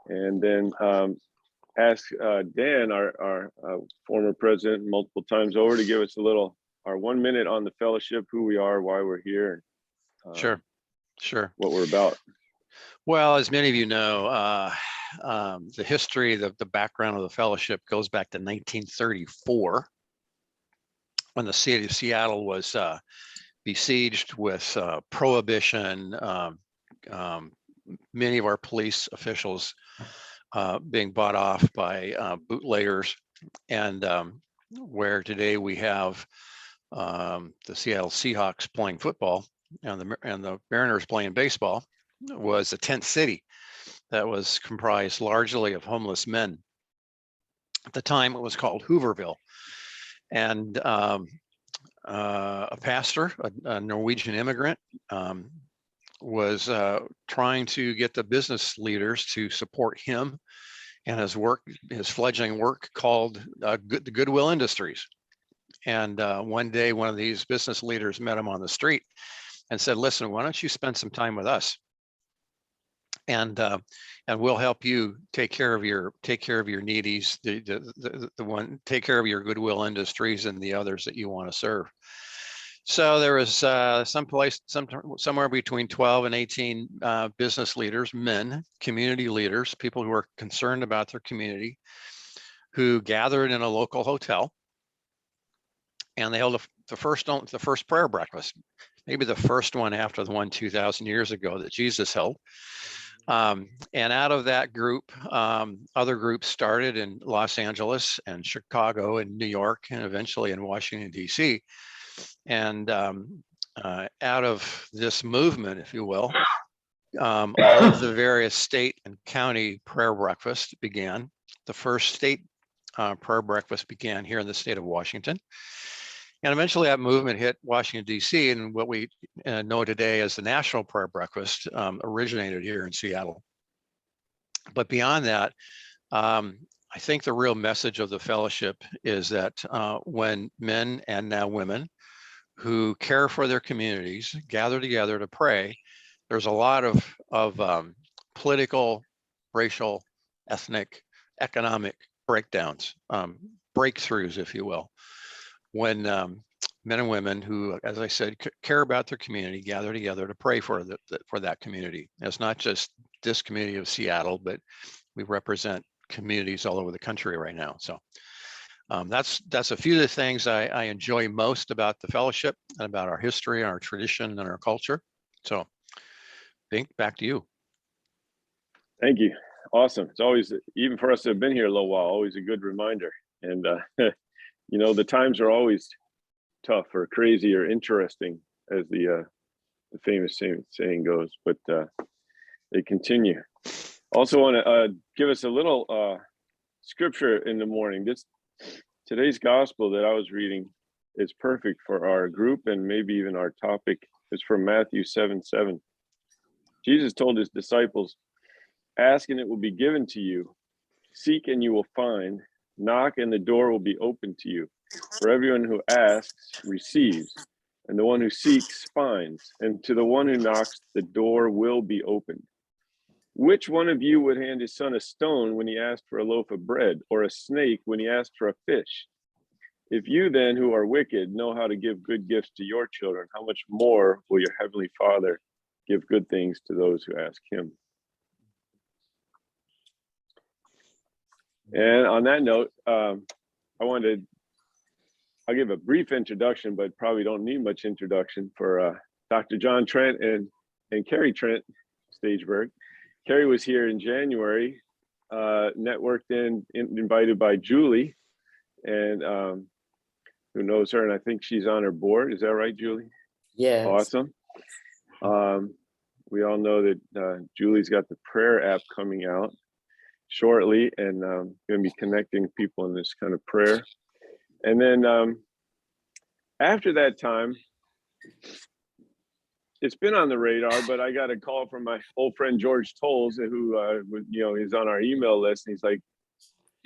and then ask Dan, our former president, multiple times over, to give us our 1 minute on the fellowship, who we are, why we're here, Sure. what we're about. Well, as many of you know, the history, the background of the fellowship goes back to 1934, when the city of Seattle was besieged with prohibition. Many of our police officials being bought off by bootleggers, and where today we have the Seattle Seahawks playing football and the Mariners playing baseball, was a tent city that was comprised largely of homeless men. At the time, it was called Hooverville, and a pastor, a Norwegian immigrant, was trying to get the business leaders to support him and his fledgling work called the Goodwill Industries. And one day, one of these business leaders met him on the street and said, "Listen, why don't you spend some time with us? And we'll help you take care of your needies, take care of your Goodwill Industries and the others that you want to serve." So there was somewhere between 12 and 18 business leaders, men, community leaders, people who were concerned about their community, who gathered in a local hotel, and they held the first prayer breakfast, maybe the first one after the one 2,000 years ago that Jesus held. And out of that group, other groups started in Los Angeles and Chicago and New York, and eventually in Washington, D.C. And out of this movement, if you will, all of the various state and county prayer breakfasts began. The first state prayer breakfast began here in the state of Washington. And eventually that movement hit Washington, D.C., and what we know today as the National Prayer Breakfast originated here in Seattle. But beyond that, I think the real message of the fellowship is that when men and now women who care for their communities gather together to pray, there's a lot of political, racial, ethnic, economic breakdowns, breakthroughs, if you will, when men and women who, as I said, care about their community gather together to pray for that community. It's not just this community of Seattle, but we represent communities all over the country right now. So that's a few of the things I enjoy most about the fellowship and about our history, our tradition, and our culture. So, Bink, back to you. Thank you. Awesome. It's always, even for us to have been here a little while, always a good reminder. And you know, the times are always tough or crazy or interesting, as the famous saying goes, but they continue. Also want to give us a little scripture in the morning. Today's gospel that I was reading is perfect for our group and maybe even our topic. Is from Matthew 7:7. Jesus told his disciples, "Ask and it will be given to you. Seek and you will find. Knock and the door will be open to you. For everyone who asks receives, and the one who seeks finds, and to the one who knocks the door will be opened. Which one of you would hand his son a stone when he asked for a loaf of bread, or a snake when he asked for a fish? If you then, who are wicked, know how to give good gifts to your children, how much more will your heavenly Father give good things to those who ask him?" And on that note, I'll give a brief introduction, but probably don't need much introduction for Dr. John Trent and Kari Trent, Stageberg. Kari was here in January, networked invited by Julie, and who knows her, and I think she's on her board. Is that right, Julie? Yeah. Awesome. We all know that Julie's got the prayer app coming out shortly, and going to be connecting people in this kind of prayer. And then after that time, it's been on the radar, but I got a call from my old friend George Tolles, who is on our email list, and he's like,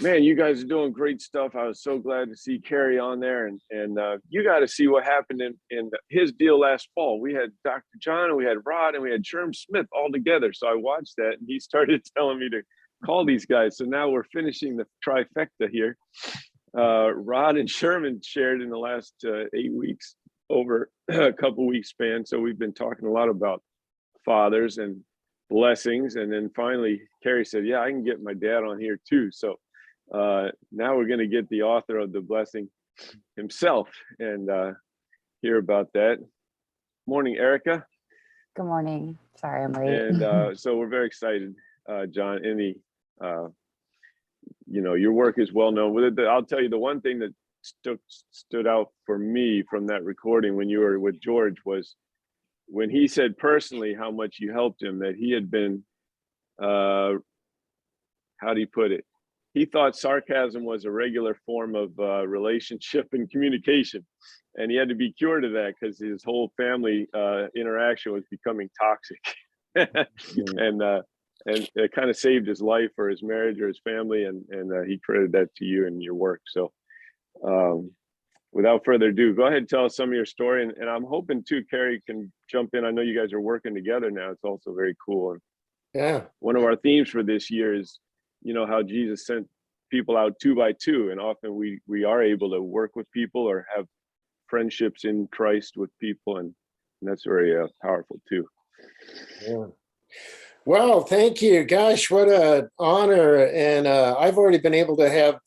"Man, you guys are doing great stuff. I was so glad to see Kari on there, and you got to see what happened in his deal last fall. We had Dr. John, and we had Rod, and we had Sherm Smith all together." So I watched that, and he started telling me to call these guys. So now we're finishing the trifecta here. Rod and Sherman shared in the last 8 weeks over a couple weeks span. So we've been talking a lot about fathers and blessings. And then finally, Kari said, yeah, I can get my dad on here too. So now we're going to get the author of the blessing himself and hear about that. Morning, Erica. Good morning. Sorry, I'm late. And so we're very excited, John. Your work is well known. I'll tell you the one thing that stood out for me from that recording when you were with George was when he said personally how much you helped him, that he had been, how do you put it? He thought sarcasm was a regular form of relationship and communication. And he had to be cured of that because his whole family interaction was becoming toxic. And it kind of saved his life or his marriage or his family. And he credited that to you and your work. So without further ado, go ahead and tell us some of your story. And I'm hoping too, Kari can jump in. I know you guys are working together now. It's also very cool. And yeah, one of our themes for this year is, how Jesus sent people out 2 by 2. And often we are able to work with people or have friendships in Christ with people. And that's very powerful too. Yeah. Well, thank you. Gosh, what an honor. And I've already been able to have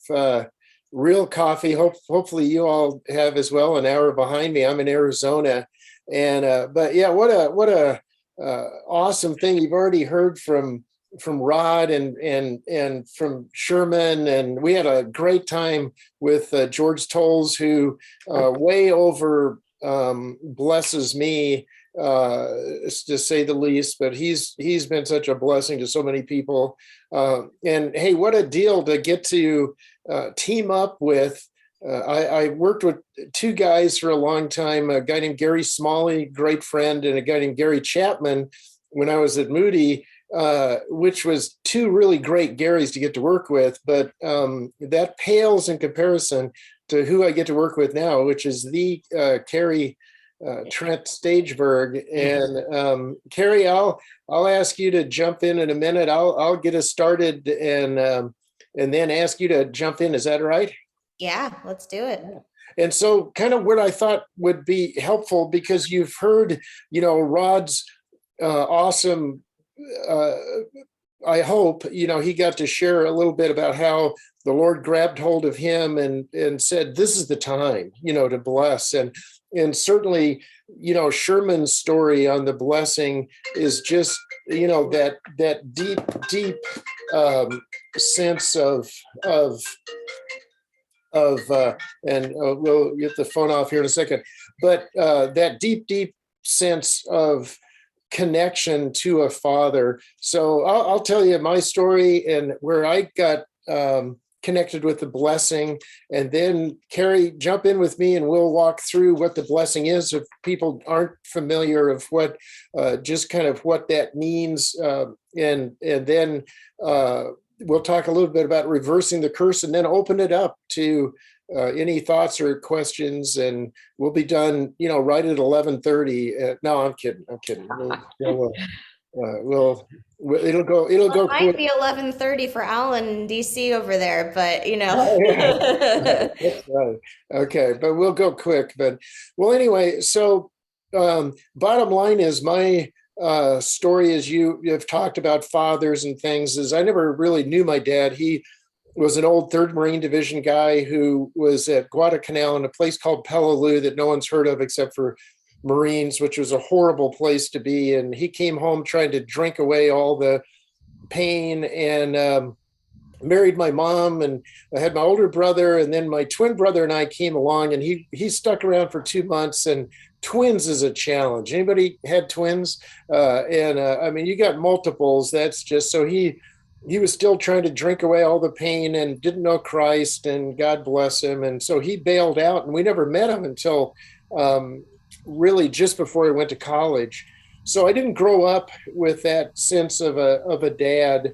real coffee. Hopefully you all have as well, an hour behind me. I'm in Arizona. And but yeah, what a awesome thing. You've already heard from Rod and from Sherman, and we had a great time with George Tolles, who way over blesses me, to say the least. But he's been such a blessing to so many people. And hey, what a deal to get to team up with. I worked with 2 guys for a long time, a guy named Gary Smalley, great friend, and a guy named Gary Chapman when I was at Moody, which was 2 really great Garys to get to work with. But that pales in comparison to who I get to work with now, which is the Kari Trent Stageberg. And Kari, I'll ask you to jump in a minute. I'll get us started and then ask you to jump in. Is that right? Yeah, let's do it. And so kind of what I thought would be helpful, because you've heard, Rod's awesome, I hope, he got to share a little bit about how the Lord grabbed hold of him and said, this is the time, to bless. And certainly, Sherman's story on the blessing is just, that deep sense of and we'll get the phone off here in a second, but that deep sense of connection to a father. So I'll tell you my story and where I got connected with the blessing, and then Kari, jump in with me and we'll walk through what the blessing is if people aren't familiar of what just kind of what that means, and then we'll talk a little bit about reversing the curse, and then open it up to any thoughts or questions, and we'll be done, right at 11:30. No, I'm kidding. It'll go It might quick. be 11:30 for Alan in DC over there, but That's right. Okay, but we'll go quick. But well, anyway, so bottom line is my story, as you have talked about fathers and things, is I never really knew my dad. He was an old 3rd Marine Division guy who was at Guadalcanal in a place called Peleliu that no one's heard of except for Marines, which was a horrible place to be. And he came home trying to drink away all the pain, and married my mom, and I had my older brother, and then my twin brother and I came along, and he stuck around for 2 months. And twins is a challenge. Anybody had twins? I mean, you got multiples. That's just, so he was still trying to drink away all the pain and didn't know Christ, and God bless him. And so he bailed out, and we never met him until really just before he went to college. So I didn't grow up with that sense of a dad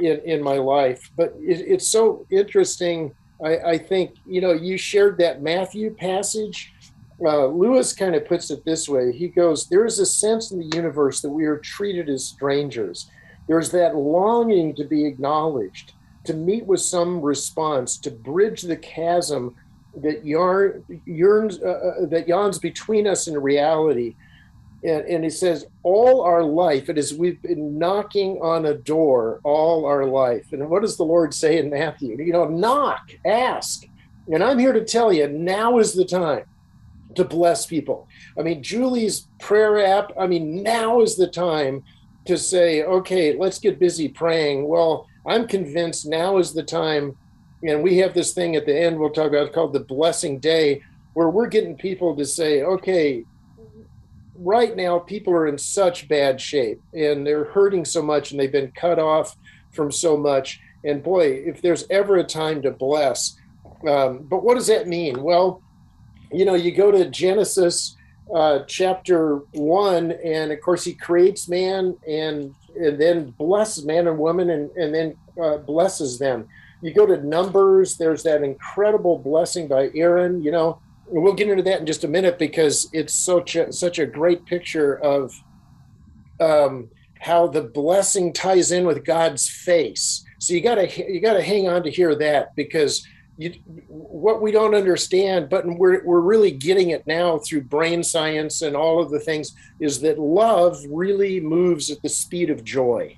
in my life. But it's so interesting. I think, you shared that Matthew passage. Lewis kind of puts it this way. He goes, there is a sense in the universe that we are treated as strangers. There's that longing to be acknowledged, to meet with some response, to bridge the chasm that yawns between us and reality. And he says, all our life, it is we've been knocking on a door all our life. And what does the Lord say in Matthew? Knock, ask. And I'm here to tell you, now is the time to bless people. I mean, Julie's prayer app, now is the time to say, okay, let's get busy praying. Well, I'm convinced now is the time. And we have this thing at the end we'll talk about called the Blessing Day, where we're getting people to say, okay, right now people are in such bad shape and they're hurting so much and they've been cut off from so much. And boy, if there's ever a time to bless, but what does that mean? Well, you go to Genesis chapter 1, and of course he creates man and then blesses man and woman and then blesses them. You go to Numbers, there's that incredible blessing by Aaron, and we'll get into that in just a minute because it's such a great picture of how the blessing ties in with God's face. So you gotta hang on to hear that, because what we don't understand, but we're really getting it now through brain science and all of the things, is that love really moves at the speed of joy.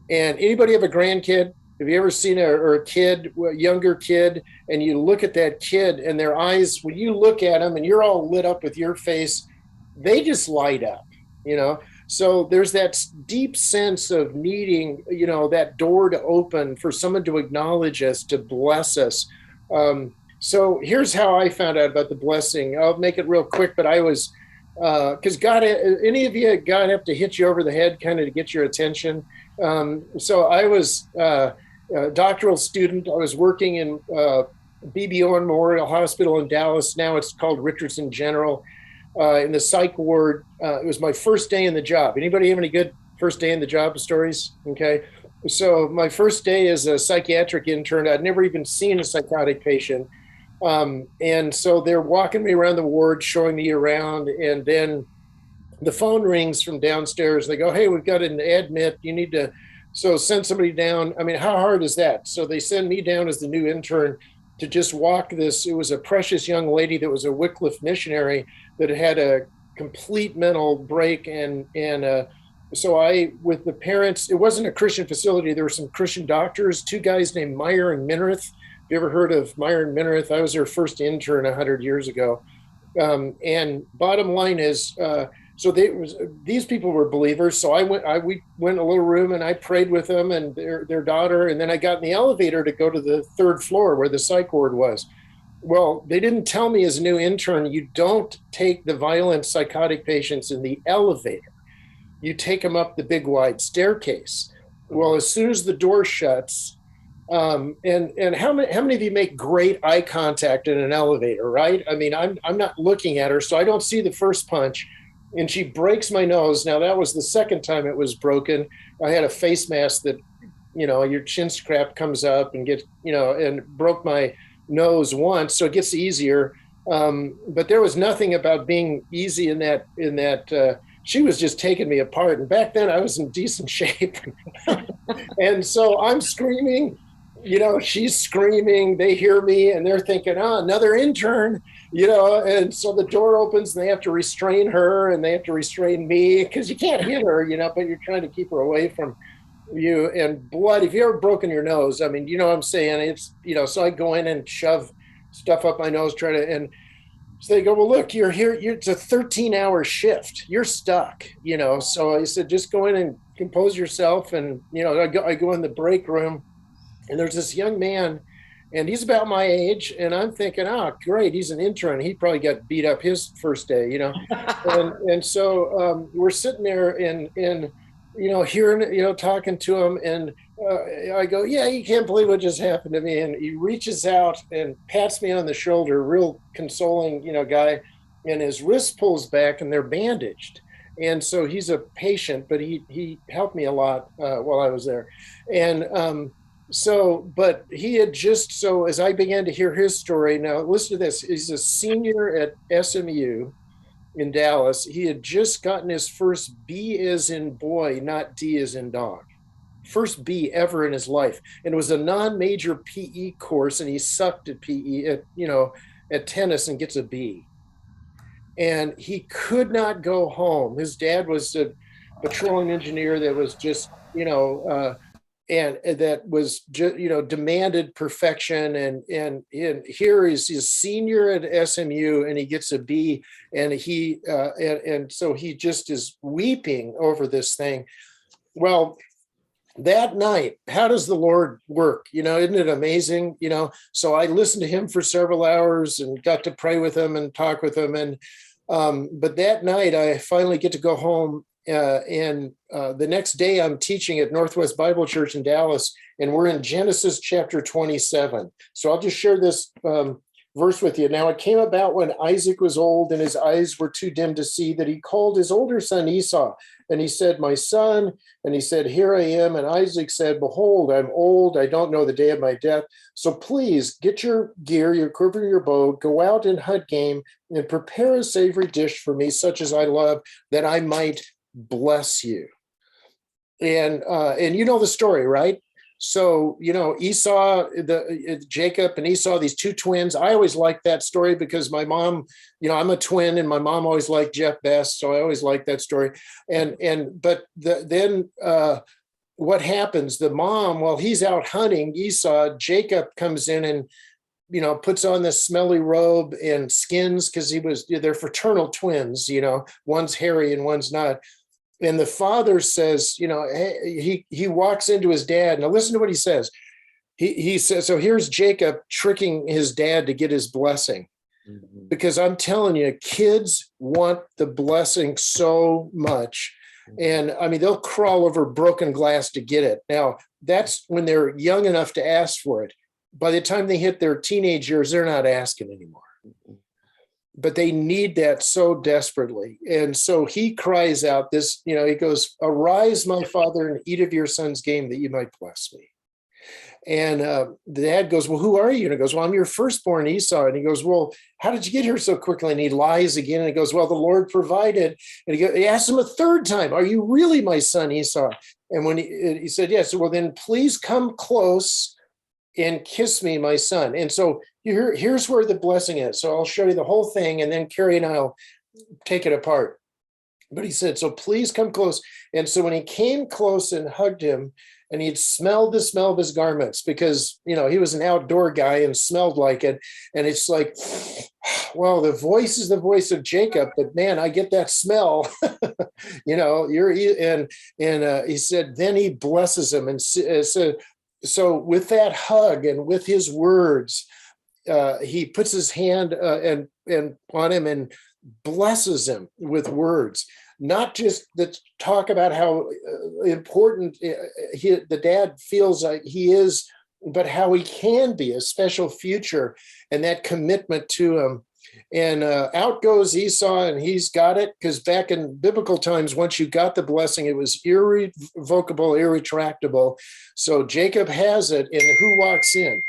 And anybody have a grandkid? Have you ever seen a kid, a younger kid, and you look at that kid and their eyes, when you look at them and you're all lit up with your face, they just light up, So there's that deep sense of needing, that door to open for someone to acknowledge us, to bless us. So here's how I found out about the blessing. I'll make it real quick, but I was, because God, any of you, God have to hit you over the head kind of to get your attention. So I was a doctoral student. I was working in BBO Memorial Hospital in Dallas. Now it's called Richardson General. In the psych ward. It was my first day in the job. Anybody have any good first day in the job stories? Okay. So my first day as a psychiatric intern, I'd never even seen a psychotic patient. And so they're walking me around the ward, showing me around. And then the phone rings from downstairs. They go, hey, we've got an admit. You need to, so send somebody down. How hard is that? So they send me down as the new intern to just walk this. It was a precious young lady that was a Wycliffe missionary that had a complete mental break. And so I, with the parents, it wasn't a Christian facility. There were some Christian doctors, two guys named Meyer and Minirth. Have you ever heard of Meyer and Minirth? I was their first intern 100 years ago. And bottom line is, so these people were believers. So we went in a little room and I prayed with them and their daughter. And then I got in the elevator to go to the third floor where the psych ward was. Well, they didn't tell me as a new intern, you don't take the violent psychotic patients in the elevator. You take them up the big wide staircase. Well, as soon as the door shuts, and how many of you make great eye contact in an elevator, right? I'm not looking at her, so I don't see the first punch. And she breaks my nose. Now, that was the second time it was broken. I had a face mask that, your chin strap comes up and gets, and broke my nose once. So it gets easier. But there was nothing about being easy in that she was just taking me apart. And back then I was in decent shape. And so I'm screaming, she's screaming, they hear me and they're thinking, another intern, and so the door opens and they have to restrain her and they have to restrain me because you can't hit her, but you're trying to keep her away from you. And blood, if you ever broken your nose, what I'm saying, it's, so I go in and shove stuff up my nose, and so they go, well, look, you're here, it's a 13-hour shift, you're stuck, so I said, just go in and compose yourself. And, I go in the break room and there's this young man and he's about my age. And I'm thinking, great, he's an intern. He probably got beat up his first day, and so we're sitting there and hearing, talking to him. And I go, yeah, you can't believe what just happened to me. And he reaches out and pats me on the shoulder, real consoling, guy, and his wrist pulls back and they're bandaged. And so he's a patient, but he helped me a lot while I was there. And but he had so as I began to hear his story, now listen to this, he's a senior at SMU. in Dallas. He had just gotten his first B as in boy, not D as in dog. First B ever in his life. And it was a non-major PE course, and he sucked at PE at tennis and gets a B. And he could not go home. His dad was a petroleum engineer that was just, and that was just, demanded perfection. And here he's a senior at SMU, and he gets a B, and and so he just is weeping over this thing. Well, that night, how does the Lord work? Isn't it amazing? So I listened to him for several hours and got to pray with him and talk with him. And but that night, I finally get to go home. And the next day, I'm teaching at Northwest Bible Church in Dallas, and we're in Genesis chapter 27. So I'll just share this verse with you. Now, it came about when Isaac was old and his eyes were too dim to see, that he called his older son Esau. And he said, "My son." And he said, "Here I am." And Isaac said, "Behold, I'm old. I don't know the day of my death. So please get your gear, your quiver, your bow, go out and hunt game, and prepare a savory dish for me, such as I love, that I might bless you." And you know the story, right? So, Esau, Jacob and Esau, these two twins. I always liked that story because my mom, I'm a twin, and my mom always liked Jeff best. So I always liked that story. But then what happens? The mom, while he's out hunting Esau, Jacob comes in and, puts on this smelly robe and skins, because they're fraternal twins, one's hairy and one's not. And the father says, he walks into his dad. Now listen to what he says. He says, so here's Jacob tricking his dad to get his blessing. Mm-hmm. Because I'm telling you, kids want the blessing so much. And I mean, they'll crawl over broken glass to get it. Now, that's when they're young enough to ask for it. By the time they hit their teenage years, they're not asking anymore. But they need that so desperately. And so he cries out this, he goes, "Arise, my father, and eat of your son's game, that you might bless me." And the dad goes, "Well, who are you?" And he goes, "Well, I'm your firstborn, Esau." And he goes, "Well, how did you get here so quickly?" And he lies again. And he goes, "Well, the Lord provided." And he asks him a third time, "Are you really my son, Esau?" And when he said yes, "Well, then please come close and kiss me, my son." And so here's where the blessing is. So I'll show you the whole thing, and then Kari and I'll take it apart. But he said, "So please come close." And so when he came close and hugged him, and he'd smelled the smell of his garments, because, he was an outdoor guy and smelled like it. And it's like, well, the voice is the voice of Jacob, but man, I get that smell. He said, then he blesses him. And so with that hug and with his words, he puts his hand and on him and blesses him with words, not just that talk about how important the dad feels like he is, but how he can be a special future, and that commitment to him. And out goes Esau, and he's got it, because back in biblical times, once you got the blessing, it was irrevocable, irretractable. So Jacob has it, and who walks in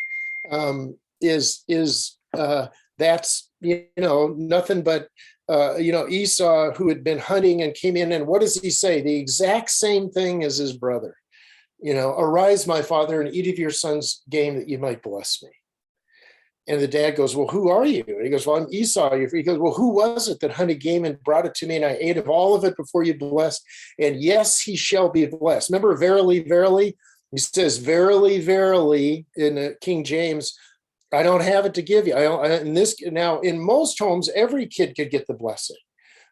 that's nothing but Esau, who had been hunting and came in. And what does he say? The exact same thing as his brother. "Arise, my father, and eat of your son's game, that you might bless me." And the dad goes, "Well, who are you?" And he goes, "Well, I'm Esau." He goes, "Well, who was it that hunted game and brought it to me, and I ate of all of it before you blessed? And yes, he shall be blessed." Remember, verily, verily? He says, "Verily, verily," in the King James, "I don't have it to give you." Now, in most homes, every kid could get the blessing.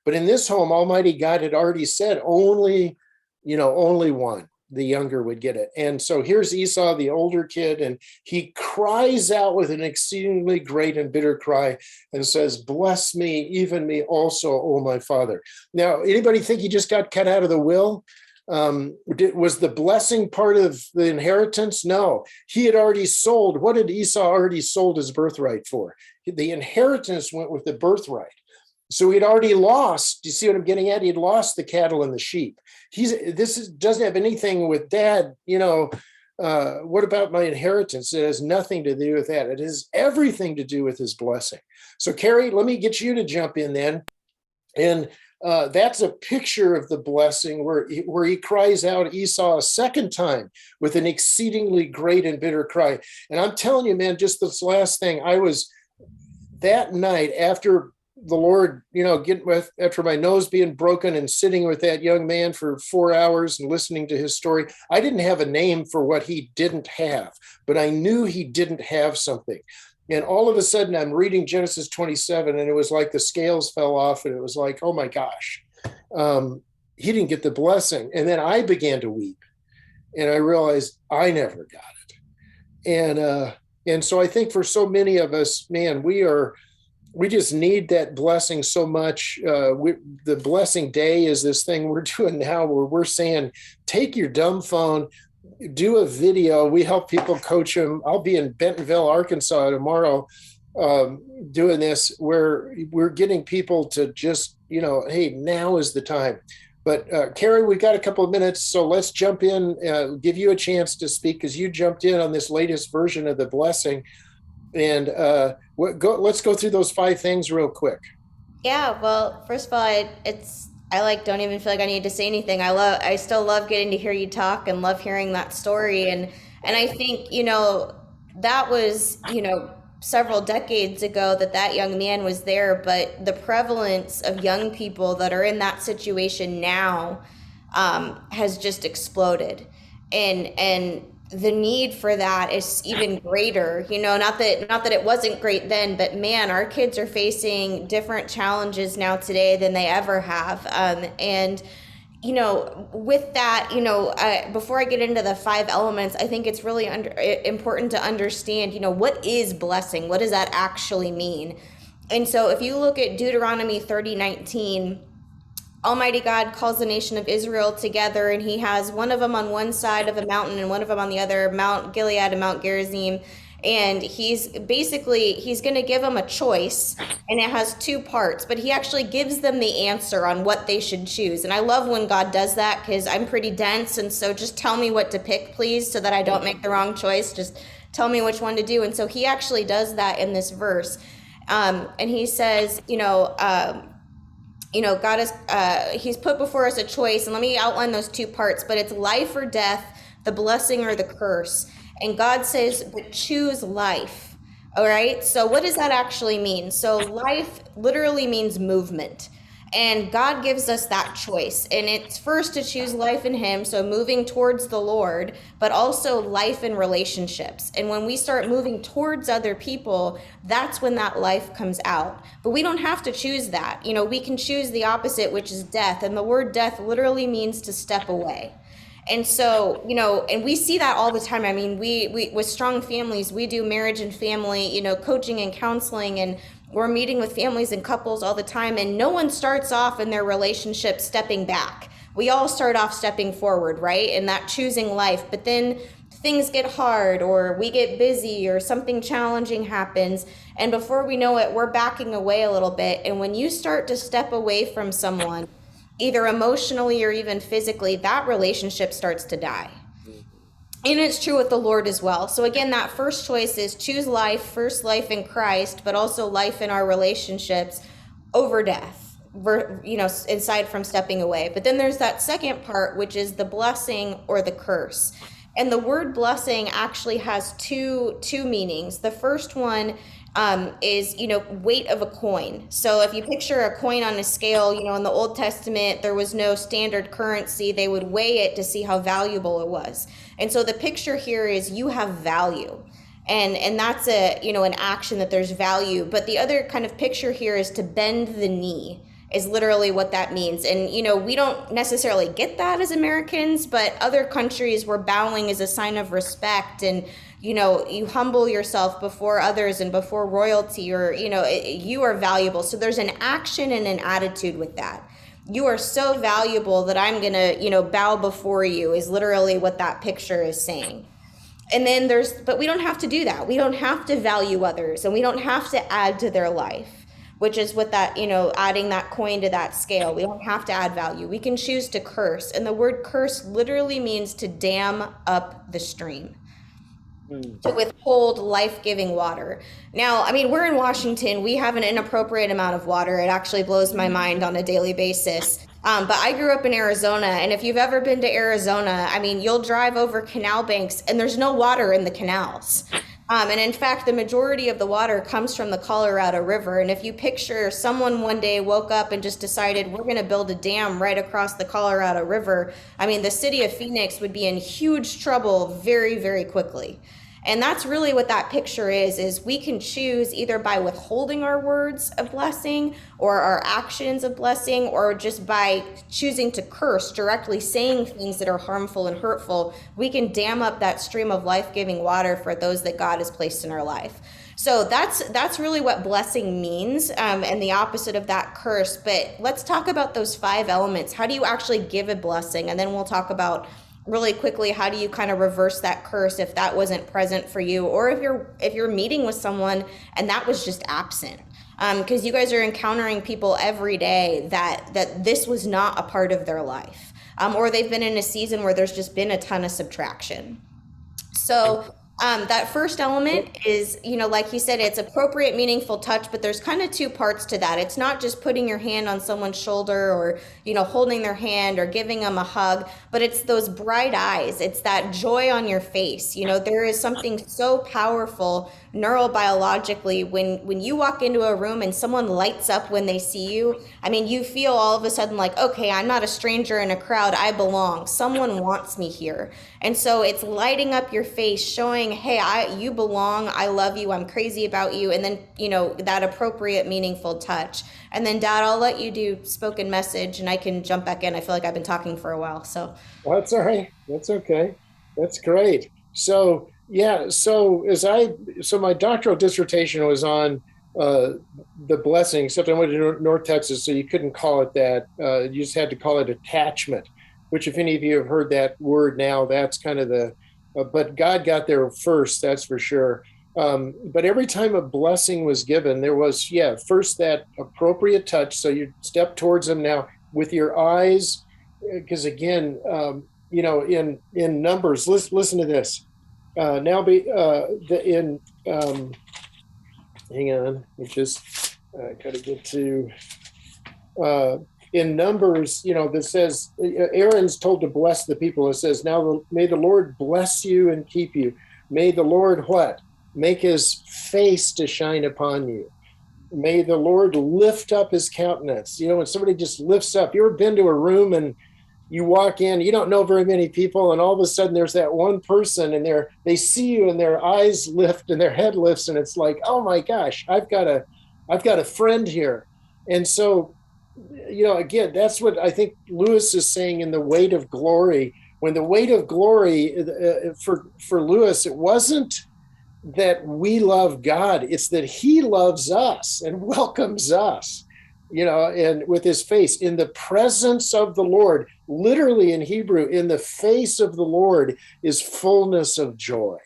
But in this home, Almighty God had already said only one, the younger, would get it. And so here's Esau, the older kid, and he cries out with an exceedingly great and bitter cry and says, "Bless me, even me also, O my father." Now, anybody think he just got cut out of the will? Was the blessing part of the inheritance? No, he had already sold. What had Esau already sold his birthright for? The inheritance went with the birthright. So he'd already lost. Do you see what I'm getting at? He'd lost the cattle and the sheep. Doesn't have anything with dad. What about my inheritance? It has nothing to do with that. It has everything to do with his blessing. So Kari, let me get you to jump in then. And that's a picture of the blessing where he cries out Esau a second time with an exceedingly great and bitter cry. And I'm telling you, man, just this last thing, I was that night after the Lord, after my nose being broken and sitting with that young man for 4 hours and listening to his story, I didn't have a name for what he didn't have, but I knew he didn't have something. And all of a sudden I'm reading Genesis 27 and it was like the scales fell off and it was like, oh my gosh, he didn't get the blessing. And then I began to weep and I realized I never got it. And so I think for so many of us, man, we just need that blessing so much. The blessing day is this thing we're doing now where we're saying, take your dumb phone, do a video. We help people coach them. I'll be in Bentonville, Arkansas tomorrow doing this where we're getting people to just, hey, now is the time. But Kari, we've got a couple of minutes, so let's jump in, give you a chance to speak because you jumped in on this latest version of the blessing. And let's go through those 5 things real quick. Yeah, well, first of all, I don't even feel like I need to say anything. I still love getting to hear you talk and love hearing that story. And I think, that was, several decades ago that young man was there, but the prevalence of young people that are in that situation now has just exploded. And the need for that is even greater, not that it wasn't great then, but man, our kids are facing different challenges now today than they ever have. And with that, before I get into the 5 elements, I think it's really important to understand, what is blessing? What does that actually mean? And so if you look at Deuteronomy 30:19, Almighty God calls the nation of Israel together, and he has one of them on one side of a mountain and one of them on the other, Mount Gilead and Mount Gerizim. And he's going to give them a choice, and it has 2 parts, but he actually gives them the answer on what they should choose. And I love when God does that because I'm pretty dense. And so just tell me what to pick, please, so that I don't make the wrong choice. Just tell me which one to do. And so he actually does that in this verse. And he says, God is, he's put before us a choice, and let me outline those 2 parts, but it's life or death, the blessing or the curse. And God says, but choose life. All right. So what does that actually mean? So life literally means movement. And God gives us that choice. And it's first to choose life in him, so moving towards the Lord, but also life in relationships. And when we start moving towards other people, that's when that life comes out. But we don't have to choose that. We can choose the opposite, which is death. And the word death literally means to step away. And so, and we see that all the time. I mean, we with Strong Families, we do marriage and family, coaching and counseling, and we're meeting with families and couples all the time. And no one starts off in their relationship stepping back. We all start off stepping forward, right? And that choosing life. But then things get hard, or we get busy, or something challenging happens. And before we know it, we're backing away a little bit. And when you start to step away from someone, either emotionally or even physically, that relationship starts to die. And it's true with the Lord as well. So again, that first choice is choose life, first life in Christ, but also life in our relationships over death, aside from stepping away. But then there's that second part, which is the blessing or the curse. And the word blessing actually has two meanings. The first one is, weight of a coin. So if you picture a coin on a scale, in the Old Testament, there was no standard currency. They would weigh it to see how valuable it was. And so the picture here is you have value. And that's an action that there's value. But the other kind of picture here is to bend the knee is literally what that means. And, we don't necessarily get that as Americans, but other countries where bowing is a sign of respect, and you humble yourself before others and before royalty, or, you are valuable. So there's an action and an attitude with that. You are so valuable that I'm going to, bow before you is literally what that picture is saying. And then but we don't have to do that. We don't have to value others, and we don't have to add to their life, which is what that, adding that coin to that scale. We don't have to add value. We can choose to curse. And the word curse literally means to dam up the stream. to withhold life-giving water. Now, I mean, we're in Washington. We have an inappropriate amount of water. It actually blows my mind on a daily basis. But I grew up in Arizona, and if you've ever been to Arizona, I mean, you'll drive over canal banks, and there's no water in the canals. And in fact, the majority of the water comes from the Colorado River. And if you picture someone one day woke up and just decided we're going to build a dam right across the Colorado River, I mean, the city of Phoenix would be in huge trouble very, very quickly. And that's really what that picture is we can choose either by withholding our words of blessing or our actions of blessing, or just by choosing to curse, directly saying things that are harmful and hurtful. We can dam up that stream of life-giving water for those that God has placed in our life. So that's really what blessing means, and the opposite of that, curse. But let's talk about those 5 elements. How do you actually give a blessing? And then we'll talk about really quickly, how do you kind of reverse that curse if that wasn't present for you, or if you're meeting with someone and that was just absent, because you guys are encountering people every day that this was not a part of their life, or they've been in a season where there's just been a ton of subtraction. So that first element is, like you said, it's appropriate, meaningful touch, but there's kind of 2 parts to that. It's not just putting your hand on someone's shoulder or, holding their hand or giving them a hug, but it's those bright eyes. It's that joy on your face. There is something so powerful neurobiologically when you walk into a room and someone lights up when they see you. I mean, you feel all of a sudden like, okay, I'm not a stranger in a crowd. I belong. Someone wants me here. And so it's lighting up your face, showing, hey, you belong. I love you. I'm crazy about you. And then, that appropriate, meaningful touch. And then, Dad, I'll let you do spoken message and I can jump back in. I feel like I've been talking for a while. So that's all right. That's okay. That's great. So, yeah. So my doctoral dissertation was on the blessing, except I went to North Texas, so you couldn't call it that. You just had to call it attachment, which if any of you have heard that word now, that's kind of but God got there first, that's for sure. But every time a blessing was given, there was, first that appropriate touch. So you step towards them now with your eyes, because again, in Numbers, listen to this. Hang on, got to get to, in Numbers, that says, Aaron's told to bless the people. It says, now may the Lord bless you and keep you. May the Lord what? Make his face to shine upon you. May the Lord lift up his countenance. When somebody just lifts up, you ever been to a room and you walk in, you don't know very many people, and all of a sudden there's that one person and they see you and their eyes lift and their head lifts, and it's like, oh my gosh, I've got a friend here. And so, again, that's what I think Lewis is saying in The Weight of Glory. When the weight of glory for Lewis, it wasn't that we love God, it's that he loves us and welcomes us, and with his face in the presence of the Lord. Literally in Hebrew, in the face of the Lord is fullness of joy.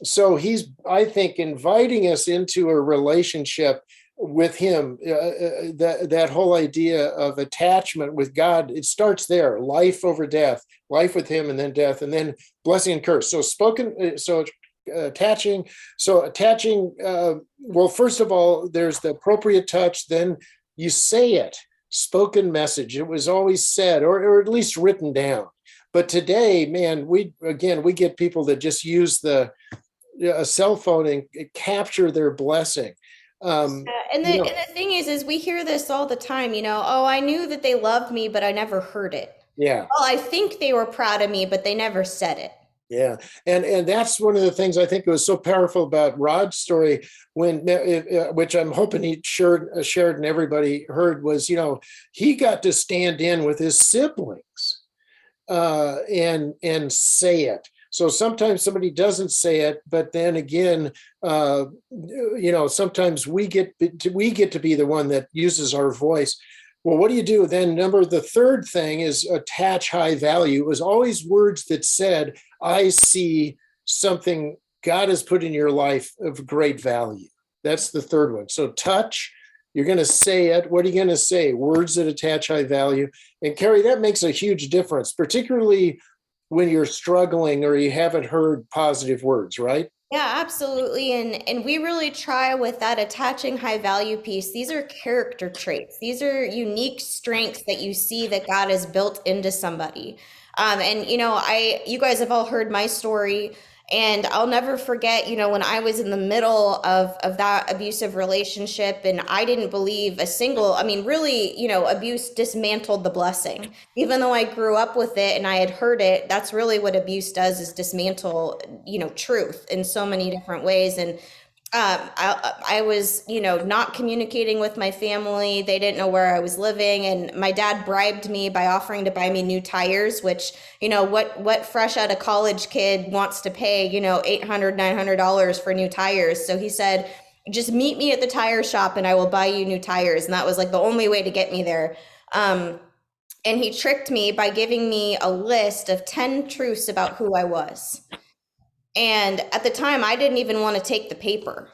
So he's, I think, inviting us into a relationship with him. That whole idea of attachment with God, it starts there: life over death, life with him, and then death, and then blessing and curse. So attaching. Well, first of all, there's the appropriate touch. Then you say it, spoken message. It was always said, or at least written down. But today, man, we get people that just use a cell phone and capture their blessing. And the thing is we hear this all the time, oh, I knew that they loved me, but I never heard it. Yeah. Well, I think they were proud of me, but they never said it. Yeah. And that's one of the things I think was so powerful about Rod's story, which I'm hoping he shared and everybody heard, was, he got to stand in with his siblings and say it. So sometimes somebody doesn't say it, but then again, sometimes we get to be the one that uses our voice. Well, what do you do then? The third thing is attach high value. It was always words that said, I see something God has put in your life of great value. That's the third one. So touch, you're going to say it. What are you going to say? Words that attach high value. And Kari, that makes a huge difference, particularly when you're struggling or you haven't heard positive words, right? Yeah, absolutely. And we really try with that attaching high value piece. These are character traits. These are unique strengths that you see that God has built into somebody. And you guys have all heard my story, and I'll never forget, when I was in the middle of that abusive relationship, and I didn't believe really, abuse dismantled the blessing. Even though I grew up with it and I had heard it, that's really what abuse does, is dismantle, truth in so many different ways. And I was, not communicating with my family. They didn't know where I was living. And my dad bribed me by offering to buy me new tires, which, what fresh out of college kid wants to pay, $800, $900 for new tires. So he said, just meet me at the tire shop and I will buy you new tires. And that was like the only way to get me there. And he tricked me by giving me a list of 10 truths about who I was. And at the time, I didn't even want to take the paper.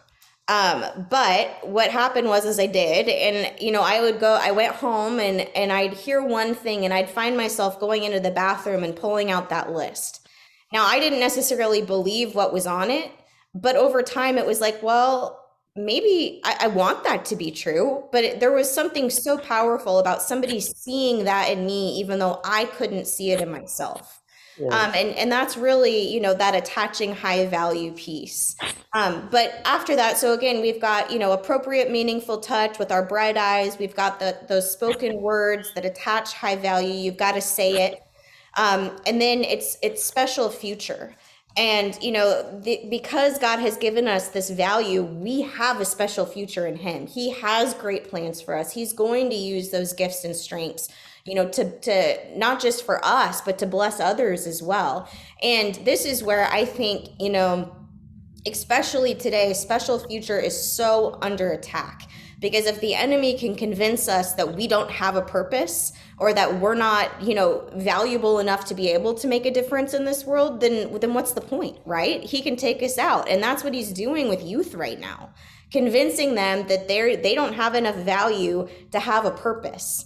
But what happened was I did. And, I went home and I'd hear one thing and I'd find myself going into the bathroom and pulling out that list. Now, I didn't necessarily believe what was on it, but over time it was like, well, maybe I want that to be true. But there was something so powerful about somebody seeing that in me, even though I couldn't see it in myself. Yeah. And that's really, that attaching high value piece. But after that, so again, we've got, appropriate, meaningful touch with our bright eyes. We've got those spoken words that attach high value. You've got to say it. And then it's special future. And, because God has given us this value, we have a special future in him. He has great plans for us. He's going to use those gifts and strengths, to not just for us, but to bless others as well. And this is where I think, especially today, special future is so under attack. Because if the enemy can convince us that we don't have a purpose, or that we're not, valuable enough to be able to make a difference in this world, then what's the point, right? He can take us out. And that's what he's doing with youth right now, convincing them that they don't have enough value to have a purpose,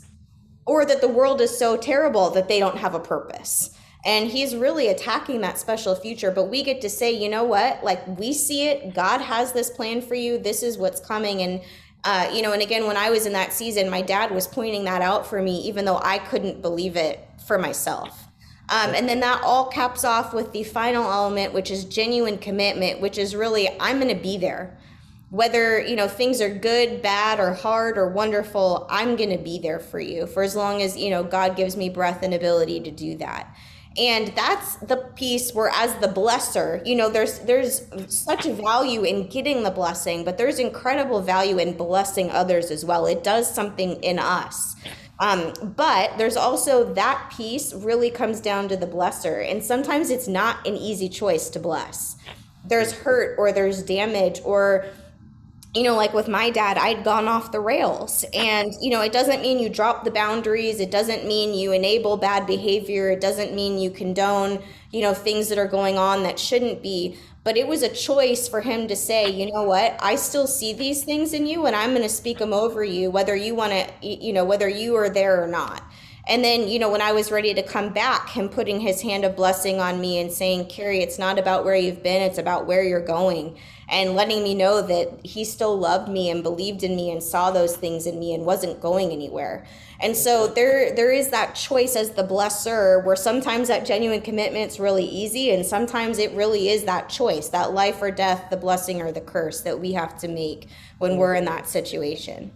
or that the world is so terrible that they don't have a purpose. And he's really attacking that special future. But we get to say, you know what, like, we see it. God has this plan for you. This is what's coming. And and again, when I was in that season, my dad was pointing that out for me, even though I couldn't believe it for myself. And then that all caps off with the final element, which is genuine commitment, which is really, I'm going to be there. Whether, things are good, bad, or hard, or wonderful, I'm going to be there for you for as long as, God gives me breath and ability to do that. And that's the piece where, as the blesser, there's such value in getting the blessing, but there's incredible value in blessing others as well. It does something in us. But there's also that piece really comes down to the blesser. And sometimes it's not an easy choice to bless. There's hurt, or there's damage, or like with my dad, I'd gone off the rails. And, it doesn't mean you drop the boundaries. It doesn't mean you enable bad behavior. It doesn't mean you condone, things that are going on that shouldn't be. But it was a choice for him to say, you know what, I still see these things in you, and I'm going to speak them over you, whether you want to, whether you are there or not. And then, when I was ready to come back, him putting his hand of blessing on me and saying, Kari, it's not about where you've been, it's about where you're going. And letting me know that he still loved me and believed in me and saw those things in me and wasn't going anywhere. And so there is that choice as the blesser, where sometimes that genuine commitment's really easy, and sometimes it really is that choice, that life or death, the blessing or the curse that we have to make when we're in that situation.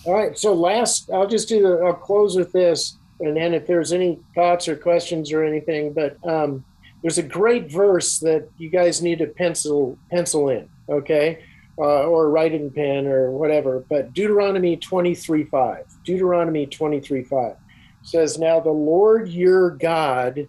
All right. So I'll close with this. And then if there's any thoughts or questions or anything, but there's a great verse that you guys need to pencil in, okay? Or write it in pen or whatever. But Deuteronomy 23:5. Deuteronomy 23:5 says, now the Lord your God,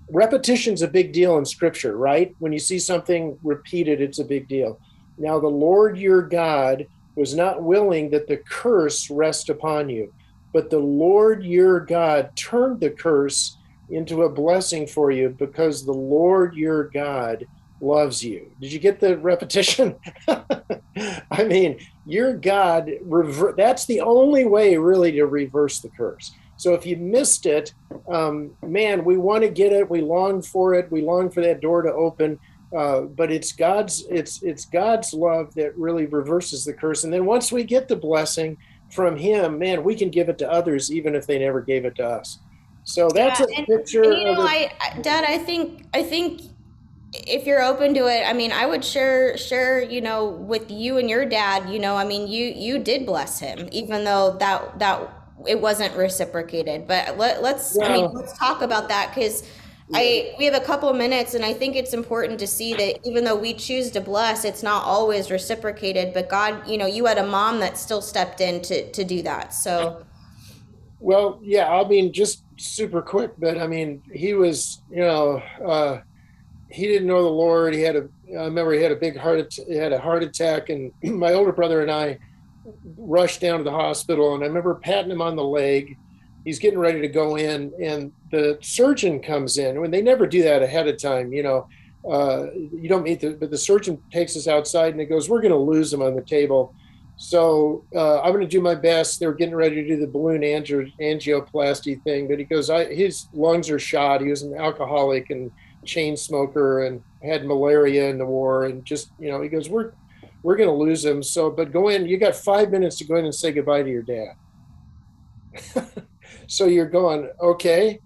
repetition's a big deal in scripture, right? When you see something repeated, it's a big deal. Now the Lord your God was not willing that the curse rest upon you, but the Lord your God turned the curse into a blessing for you, because the Lord your God loves you. Did you get the repetition? I mean, your God, that's the only way really to reverse the curse. So if you missed it, man, we want to get it. We long for it. We long for that door to open. But it's God's love that really reverses the curse. And then once we get the blessing from Him, man, we can give it to others, even if they never gave it to us. So that's Yeah, a picture and you of know, the. Dad, I think if you're open to it, I mean, I would share, you know, with you and your dad, you know, I mean, you did bless him, even though that it wasn't reciprocated. But I mean, Well, let's talk about that because yeah. we have a couple of minutes, and I think it's important to see that even though we choose to bless, it's not always reciprocated. But God, you know, you had a mom that still stepped in to do that. So Well, yeah, I mean, just super quick, but I mean, he was, he didn't know the Lord. I remember he had he had a heart attack, and my older brother and I rushed down to the hospital, and I remember patting him on the leg. He's getting ready to go in, and the surgeon comes in. When they never do that ahead of time, you don't meet but the surgeon takes us outside, and he goes, "We're going to lose him on the table." So I'm going to do my best. They were getting ready to do the balloon angioplasty thing, but he goes, his lungs are shot. He was an alcoholic and chain smoker and had malaria in the war, and just he goes, we're going to lose him. So, but go in. You got 5 minutes to go in and say goodbye to your dad. So you're going, okay.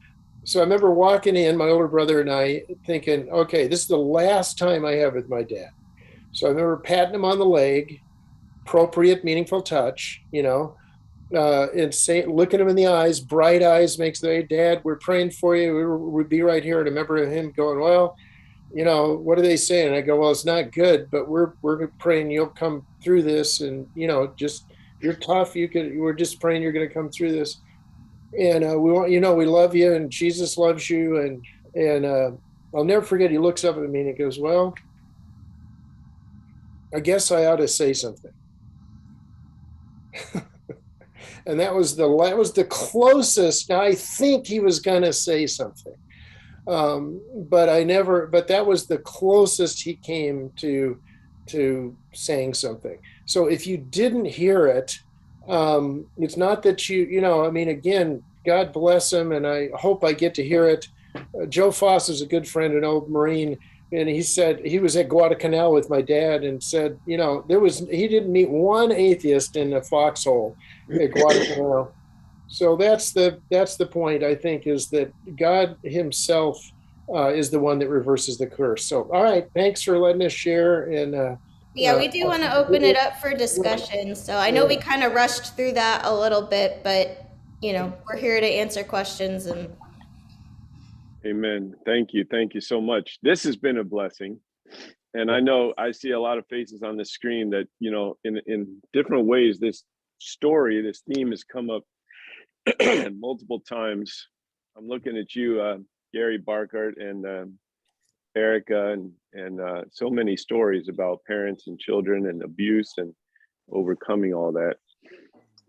So I remember walking in, my older brother and I, thinking, okay, this is the last time I have with my dad. So I remember patting him on the leg, appropriate, meaningful touch, and looking him in the eyes, bright eyes makes the, hey, Dad, we're praying for you. We'll be right here. And I remember him going, well, what are they saying? And I go, well, it's not good, but we're praying you'll come through this. And, just, you're tough. We're just praying you're going to come through this. And we love you, and Jesus loves you. And I'll never forget, he looks up at me and he goes, well, I guess I ought to say something. And that was the closest I think he was going to say something. But that was the closest he came to saying something. So if you didn't hear it, it's not that I mean, again, God bless him. And I hope I get to hear it. Joe Foss is a good friend, an old Marine. And he said he was at Guadalcanal with my dad and said, he didn't meet one atheist in the foxhole at Guadalcanal. So that's the point, I think, is that God himself is the one that reverses the curse. So, all right. Thanks for letting us share. And yeah, we do want to open it up for discussion. So I know we kind of rushed through that a little bit, but we're here to answer questions. And Amen. Thank you so much. This has been a blessing, and I know I see a lot of faces on the screen that in different ways this theme has come up multiple times. I'm looking at you, Gary Barkart, and Erica, and so many stories about parents and children and abuse and overcoming all that.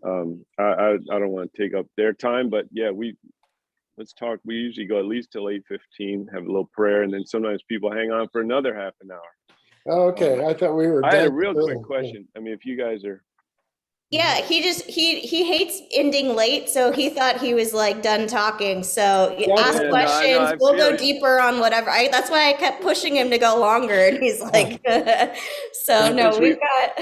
I don't want to take up their time, but yeah, let's talk. We usually go at least till 8:15, have a little prayer, and then sometimes people hang on for another half an hour. Okay, I thought we were. I had a real quick question. I mean, if you guys are. Yeah, he hates ending late, so he thought he was like done talking. So ask questions. We'll go deeper on whatever. That's why I kept pushing him to go longer, and he's like, so no, we've got.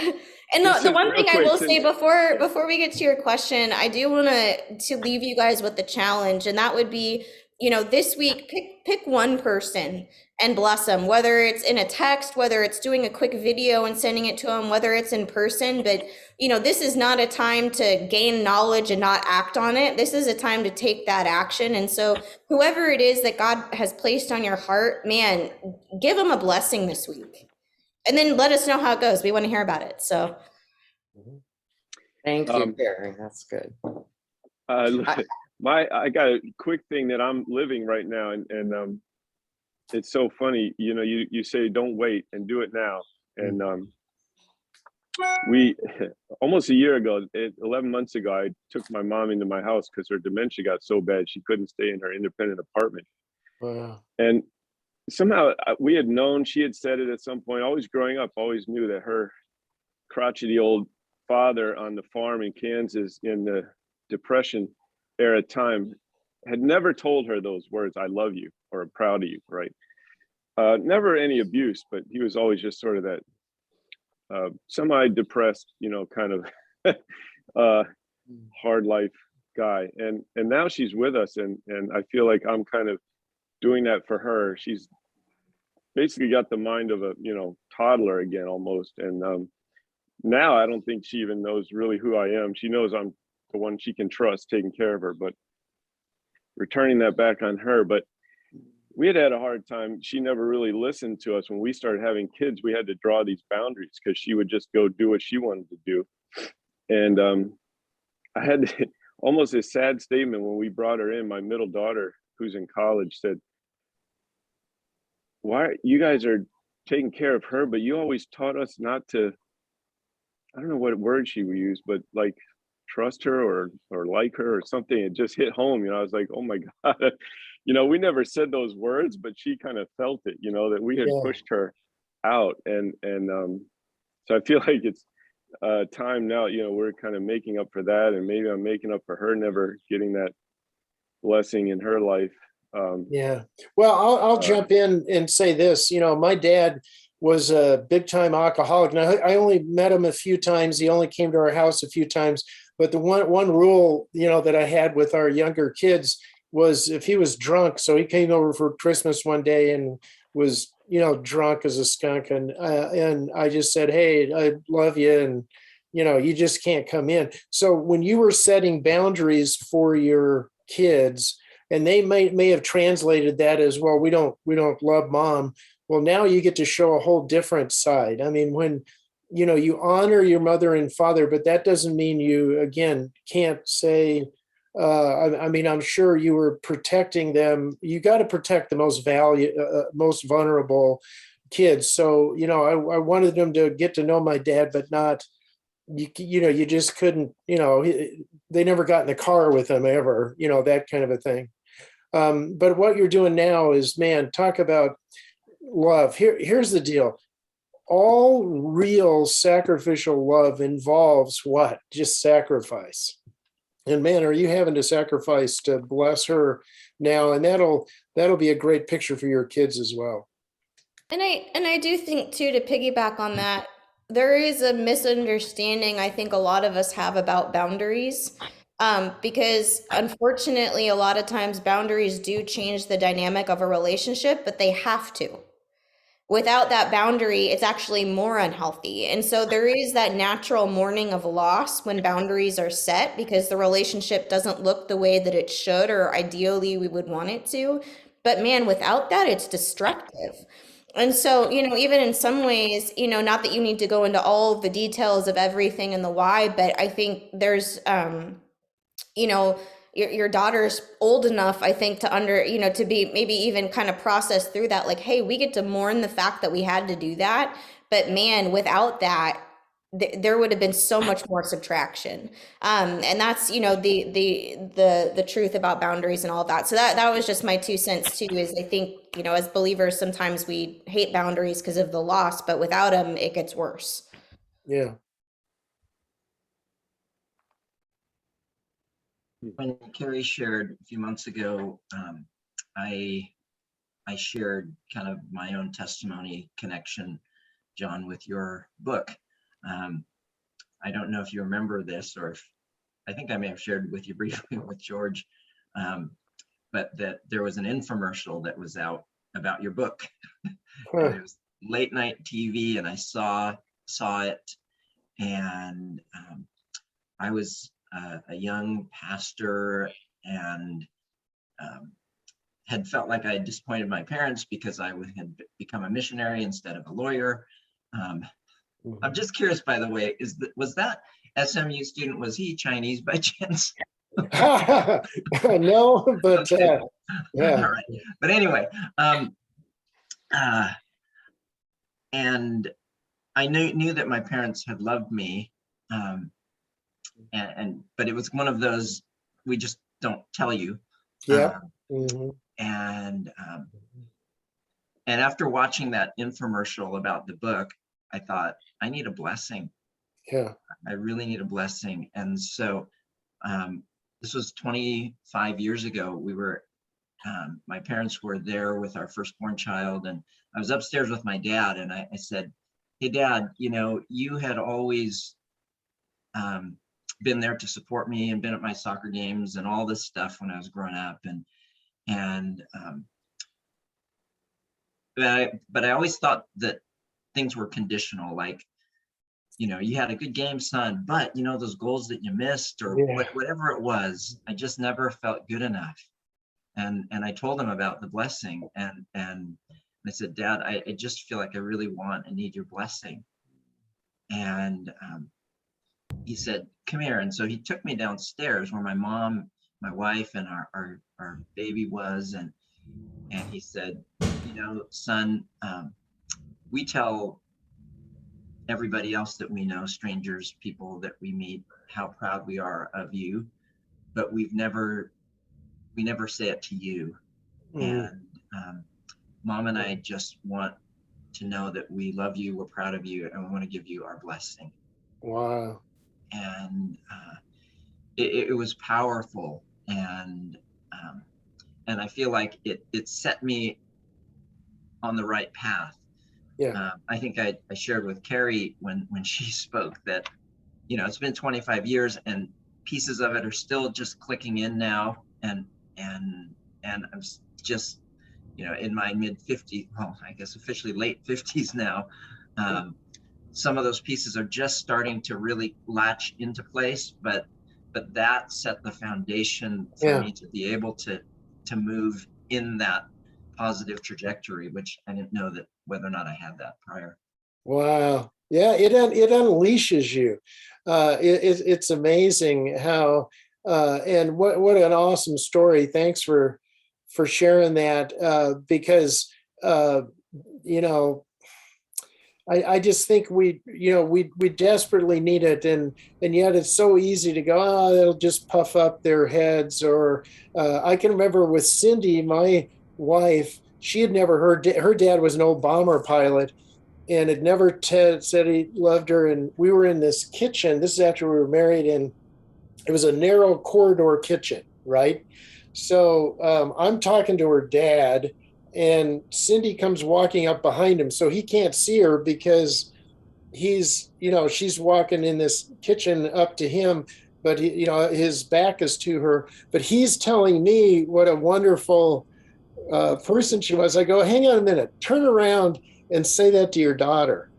And the one thing I will say before we get to your question, I do want to leave you guys with the challenge, and that would be, this week pick one person and bless them, whether it's in a text, whether it's doing a quick video and sending it to them, whether it's in person. But this is not a time to gain knowledge and not act on it. This is a time to take that action. And so whoever it is that God has placed on your heart, man, give them a blessing this week. And then let us know how it goes. We want to hear about it. So thank you, Kari. That's good. I got a quick thing that I'm living right now, and it's so funny. You say don't wait and do it now. And we almost a year ago, 11 months ago, I took my mom into my house because her dementia got so bad she couldn't stay in her independent apartment. Wow. And somehow we had known, she had said it at some point, always growing up, always knew that her crotchety old father on the farm in Kansas in the Depression era time, had never told her those words, "I love you" or "I'm proud of you," right? Never any abuse, but he was always just sort of that semi-depressed, kind of hard life guy. And now she's with us, and I feel like I'm kind of doing that for her. She's basically got the mind of a toddler again almost. And now I don't think she even knows really who I am. She knows I'm the one she can trust taking care of her, but returning that back on her. But we had a hard time. She never really listened to us. When we started having kids, we had to draw these boundaries because she would just go do what she wanted to do. And I had almost a sad statement when we brought her in. My middle daughter, who's in college, said, "Why you guys are taking care of her, but you always taught us not to," I don't know what word she would use, but like trust her or like her or something. It just hit home. I was like, oh my God. We never said those words, but she kind of felt it, that we had pushed her out. And so I feel like it's time now, we're kind of making up for that. And maybe I'm making up for her never getting that blessing in her life. Yeah. Well, I'll jump in and say this. My dad was a big time alcoholic. Now, I only met him a few times. He only came to our house a few times. But the one rule, that I had with our younger kids was if he was drunk. So he came over for Christmas one day and was, drunk as a skunk. And I just said, "Hey, I love you. And, you just can't come in." So when you were setting boundaries for your kids, and they may have translated that as, well, we don't love mom. Well, now you get to show a whole different side. I mean, when you honor your mother and father, but that doesn't mean you, again, can't say, I'm sure you were protecting them. You got to protect the most vulnerable kids. So, I wanted them to get to know my dad, but not, you just couldn't, they never got in the car with him ever, that kind of a thing. But what you're doing now is, man, talk about love. Here's the deal. All real sacrificial love involves what? Just sacrifice. And man, are you having to sacrifice to bless her now? And that'll be a great picture for your kids as well. And I do think too, to piggyback on that, there is a misunderstanding I think a lot of us have about boundaries. Because unfortunately, a lot of times boundaries do change the dynamic of a relationship, but they have to. Without that boundary, it's actually more unhealthy. And so there is that natural mourning of loss when boundaries are set because the relationship doesn't look the way that it should or ideally we would want it to. But man, without that, it's destructive. And so, even in some ways, not that you need to go into all of the details of everything and the why, but I think there's, your daughter's old enough, I think, to to be maybe even kind of process through that, like, hey, we get to mourn the fact that we had to do that. But man, without that, there would have been so much more subtraction. And that's, the truth about boundaries and all of that. So that was just my 2 cents too, is I think, as believers, sometimes we hate boundaries because of the loss, but without them, it gets worse. Yeah. When Kari shared a few months ago, I shared kind of my own testimony connection, John, with your book. I don't know if you remember this, or if I think I may have shared with you briefly with George, but that there was an infomercial that was out about your book. And it was late night TV, and I saw it, and I was a young pastor and had felt like I had disappointed my parents because I had become a missionary instead of a lawyer. I'm just curious, by the way, was that SMU student, was he Chinese by chance? No, but okay. yeah. All right. But anyway, and I knew that my parents had loved me. But it was one of those, we just don't tell you. Yeah. And after watching that infomercial about the book, I thought, I need a blessing. Yeah. I really need a blessing. And so this was 25 years ago. We were, my parents were there with our firstborn child, and I was upstairs with my dad, and I said, "Hey, Dad, you know, you had always been there to support me and been at my soccer games and all this stuff when I was growing up, but I always thought that things were conditional, like, you know, you had a good game, son, but you know, those goals that you missed or whatever it was, I just never felt good enough." And I told him about the blessing, and I said, "Dad, I just feel like I really want and need your blessing." And he said, "Come here." And so he took me downstairs where my mom, my wife, and our baby was, and he said, "You know, son, we tell everybody else that we know, strangers, people that we meet, how proud we are of you, but we never say it to you. And Mom and I just want to know that we love you, we're proud of you, and we want to give you our blessing." Wow. And it was powerful, and I feel like it set me on the right path. Yeah. I think I shared with Kari when she spoke that, you know, it's been 25 years and pieces of it are still just clicking in now, and I'm just, you know, in my mid 50s, well, I guess officially late 50s now. Some of those pieces are just starting to really latch into place, but that set the foundation for me to be able to move in that positive trajectory, which I didn't know that whether or not I had that prior. Wow. Yeah, it unleashes you. It's amazing how, and what an awesome story. Thanks for sharing that, because, you know, I just think we desperately need it, and yet it's so easy to go, oh, it'll just puff up their heads. Or I can remember with Cindy, my wife, she had never heard, her dad was an old bomber pilot and had never said he loved her. And we were in this kitchen. This is after we were married, and it was a narrow corridor kitchen, right? So I'm talking to her dad, and Cindy comes walking up behind him, so he can't see her because he's, you know, she's walking in this kitchen up to him, but he, you know, his back is to her. But he's telling me what a wonderful person she was. I go, hang on a minute, turn around and say that to your daughter.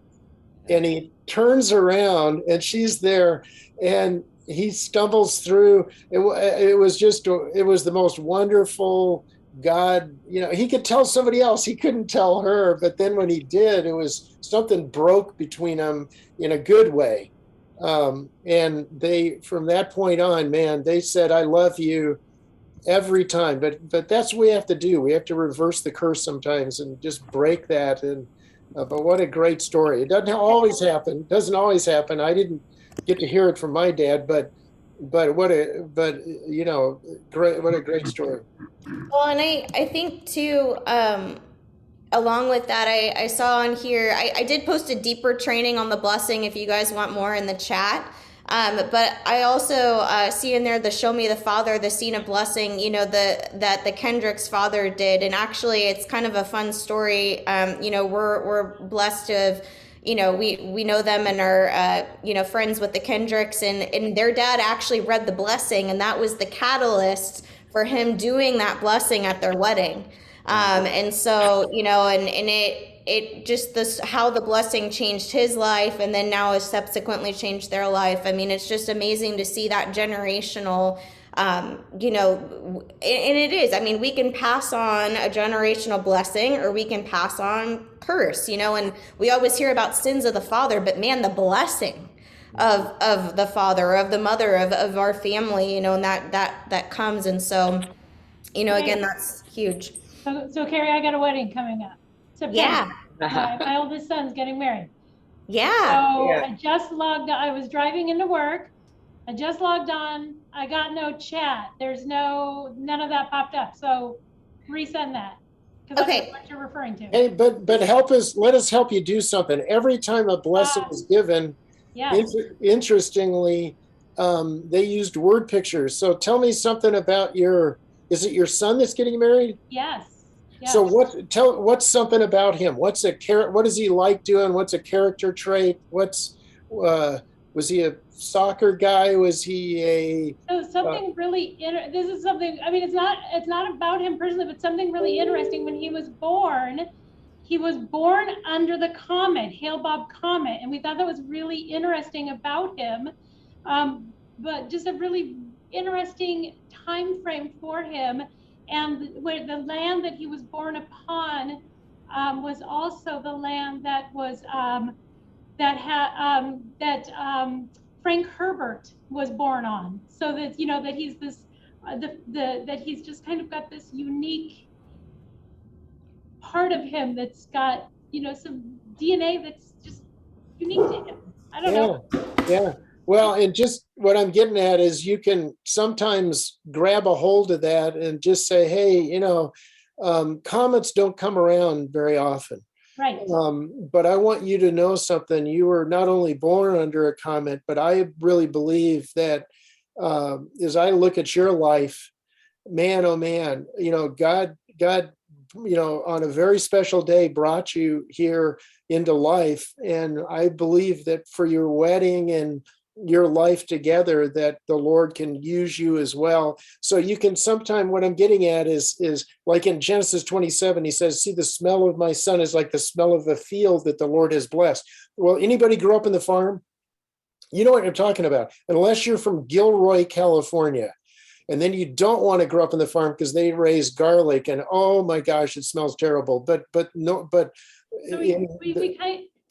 And he turns around, and she's there, and he stumbles through. It was the most wonderful. God, you know, he could tell somebody else, he couldn't tell her, but then when he did, it was something broke between them in a good way. And they, from that point on, man, they said, "I love you," every time. But that's what we have to do. We have to reverse the curse sometimes and just break that. And but what a great story. It doesn't always happen. I didn't get to hear it from my dad, but you know, what a great story. Well, and I think too, along with that, I saw on here, I did post a deeper training on the blessing if you guys want more in the chat. But I also see in there the Show Me the Father, the Scene of Blessing, you know, that the Kendricks father did. And actually, it's kind of a fun story. You know, we're blessed to have, you know, we know them and are, you know, friends with the Kendricks, and their dad actually read the blessing, and that was the catalyst for him doing that blessing at their wedding. And so, you know, and it just this, how the blessing changed his life, and then now has subsequently changed their life. I mean, it's just amazing to see that generational, you know, and it is, I mean, we can pass on a generational blessing, or we can pass on curse, you know, and we always hear about sins of the father, but man, the blessing of the father, of the mother, of our family, you know, and that comes. And so, you know, again, that's huge. So Kari, I got a wedding coming up. September. Yeah. My oldest son's getting married. Yeah. So I just logged on. I was driving into work. I just logged on. I got no chat. There's none of that popped up. So resend that. Because Okay. I know what you're referring to. Hey, but let us help you do something. Every time a blessing is given, Yes. interestingly, they used word pictures. So tell me something about is it your son that's getting married? Yes. So Yes. what's something about him? What does he like doing? What's a character trait? Was he a soccer guy? Was he So something really, this is something, I mean, it's not about him personally, but something really interesting. When he was born under the comet, Hale-Bopp comet. And we thought that was really interesting about him. But just a really interesting time frame for him. And where the land that he was born upon was also the land that was Frank Herbert was born on. So that that he's this that he's just kind of got this unique part of him that's got some DNA that's just unique to him. I don't know. Yeah. Well, and just what I'm getting at is you can sometimes grab a hold of that and just say, hey, comets don't come around very often. Right. But I want you to know something. You were not only born under a comet, but I really believe that as I look at your life, man, oh man, God, on a very special day brought you here into life. And I believe that for your wedding and your life together, that the Lord can use you as well. So you can sometime, what I'm getting at is like in Genesis 27, he says, see, the smell of my son is like the smell of the field that the Lord has blessed. Well, anybody grew up in the farm? You know what I'm talking about, unless you're from Gilroy, California. And then you don't want to grow up in the farm because they raise garlic and oh my gosh, it smells terrible. So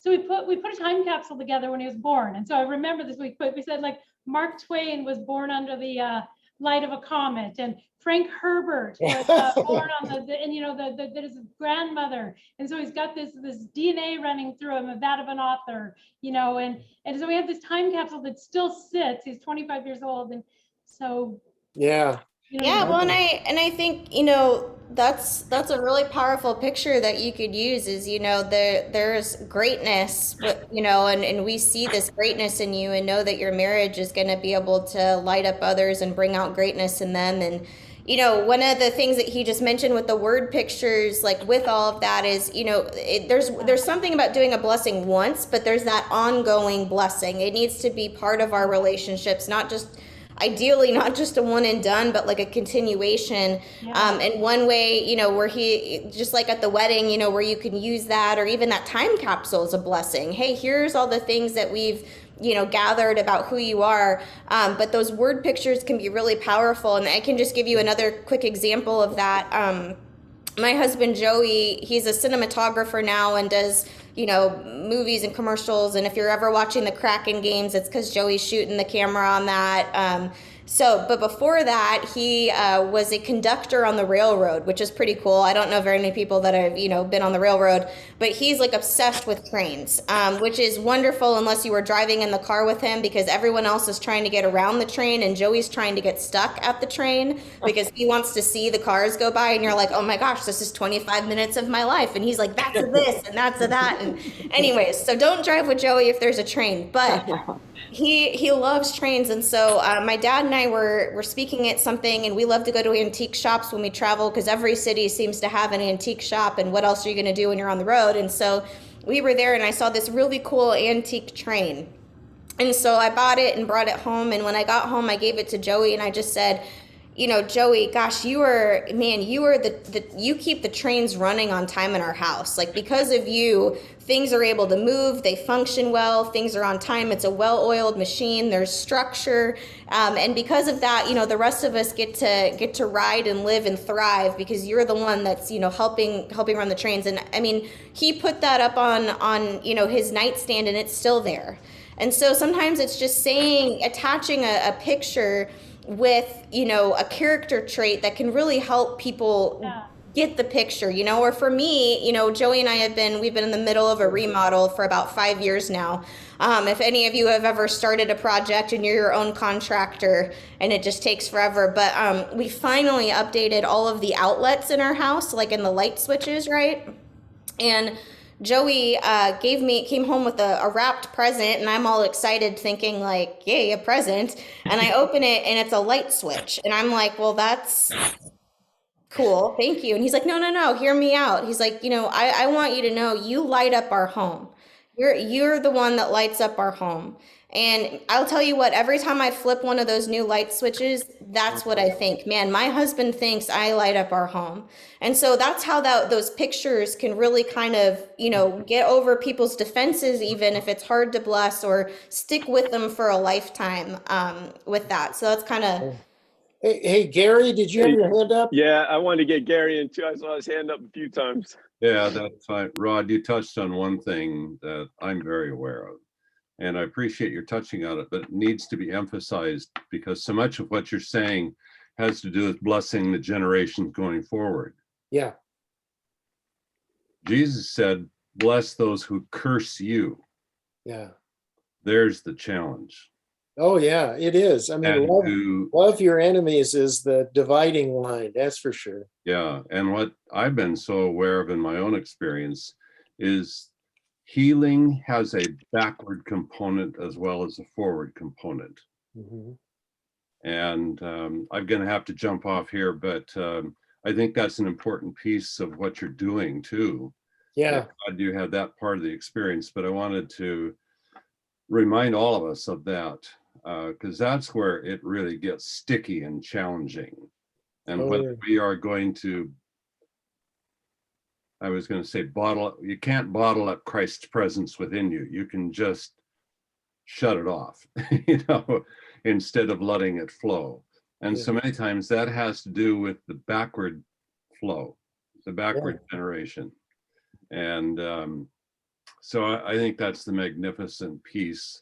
we put a time capsule together when he was born. And so I remember this, we said like Mark Twain was born under the light of a comet, and Frank Herbert was born on that is his grandmother. And so he's got this DNA running through him of that of an author, and so we have this time capsule that still sits. He's 25 years old. And so yeah. Well, and I think that's a really powerful picture that you could use. Is there's greatness, and we see this greatness in you, and know that your marriage is going to be able to light up others and bring out greatness in them. And one of the things that he just mentioned with the word pictures, like with all of that, is there's something about doing a blessing once, but there's that ongoing blessing. It needs to be part of our relationships, ideally not just a one and done, but like a continuation. And one way, where he, just like at the wedding, where you can use that, or even that time capsule is a blessing. Hey, here's all the things that we've gathered about who you are. But those word pictures can be really powerful. And I can just give you another quick example of that. My husband, Joey, he's a cinematographer now and does, movies and commercials. And if you're ever watching the Kraken games, it's because Joey's shooting the camera on that. But before that, he was a conductor on the railroad, which is pretty cool. I don't know very many people that have, been on the railroad, but he's like obsessed with trains, which is wonderful unless you were driving in the car with him, because everyone else is trying to get around the train and Joey's trying to get stuck at the train because he wants to see the cars go by, and you're like, oh my gosh, this is 25 minutes of my life. And he's like, that's a this and that's a that. And anyways, so don't drive with Joey if there's a train, but he loves trains. And so my dad and I were speaking at something, and we love to go to antique shops when we travel, because every city seems to have an antique shop, and what else are you going to do when you're on the road? And so we were there, and I saw this really cool antique train. And so I bought it and brought it home. And when I got home, I gave it to Joey, and I just said, Joey, gosh, you keep the trains running on time in our house. Like, because of you, things are able to move, they function well, things are on time. It's a well-oiled machine, there's structure. And because of that, the rest of us get to ride and live and thrive, because you're the one that's, helping run the trains. And I mean, he put that up on his nightstand, and it's still there. And so sometimes it's just attaching a picture with, a character trait that can really help people get the picture, or for me, Joey and I we've been in the middle of a remodel for about 5 years now. If any of you have ever started a project and you're your own contractor and it just takes forever, but we finally updated all of the outlets in our house, like in the light switches, right? And Joey came home with a wrapped present, and I'm all excited thinking like, yay, a present. And I open it and it's a light switch. And I'm like, well, that's cool. Thank you. And he's like, no, no, no, hear me out. He's like, I want you to know you light up our home. You're the one that lights up our home. And I'll tell you what, every time I flip one of those new light switches, that's what I think. Man, my husband thinks I light up our home. And so that's how those pictures can really kind of, get over people's defenses, even if it's hard to bless, or stick with them for a lifetime with that. So that's kind of. Hey, Gary, did you have your hand up? Yeah, I wanted to get Gary in too. I saw his hand up a few times. Yeah, that's fine. Rod, you touched on one thing that I'm very aware of. And I appreciate your touching on it, but it needs to be emphasized because so much of what you're saying has to do with blessing the generations going forward. Yeah. Jesus said, bless those who curse you. Yeah. There's the challenge. Oh, yeah, it is. I mean, love your enemies is the dividing line. That's for sure. Yeah. And what I've been so aware of in my own experience is healing has a backward component as well as a forward component. Mm-hmm. And I'm going to have to jump off here, but I think that's an important piece of what you're doing too. Yeah. I do have that part of the experience, but I wanted to remind all of us of that because that's where it really gets sticky and challenging. And whether we are going to, I was going to say you can't bottle up Christ's presence within you. You can just shut it off, instead of letting it flow. And so many times that has to do with the backward flow, the backward generation. And so I think that's the magnificent piece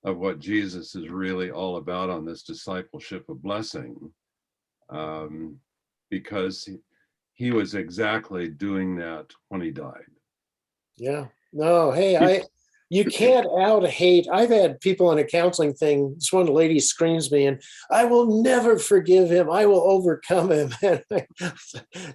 of what Jesus is really all about on this discipleship of blessing, because he was exactly doing that when he died. Yeah. No, hey, you can't out hate. I've had people in a counseling thing. This one lady screams me, and I will never forgive him. I will overcome him.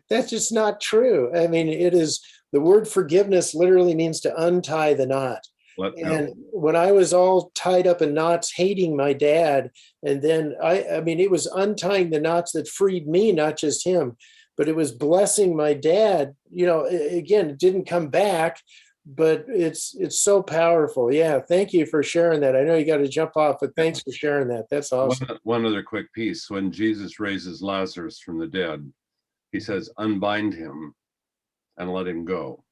That's just not true. I mean, the word forgiveness literally means to untie the knot. And when I was all tied up in knots, hating my dad, and then I mean, it was untying the knots that freed me, not just him. But it was blessing my dad. Again, it didn't come back, but it's so powerful. Yeah. Thank you for sharing that. I know you got to jump off, but thanks for sharing that. That's awesome. One other quick piece. When Jesus raises Lazarus from the dead, he says, unbind him and let him go.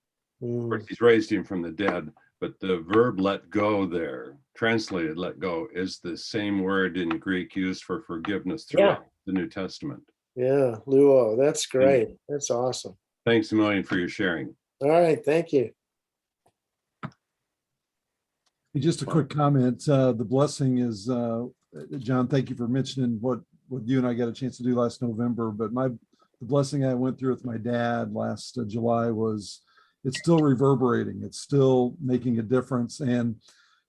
Of course, he's raised him from the dead, but the verb let go there, translated let go, is the same word in Greek used for forgiveness throughout the New Testament. Yeah, Luo, that's great. That's awesome. Thanks a million for your sharing. All right, thank you. Just a quick comment. The blessing is, John, thank you for mentioning what you and I got a chance to do last November. But the blessing I went through with my dad last July it's still reverberating. It's still making a difference. And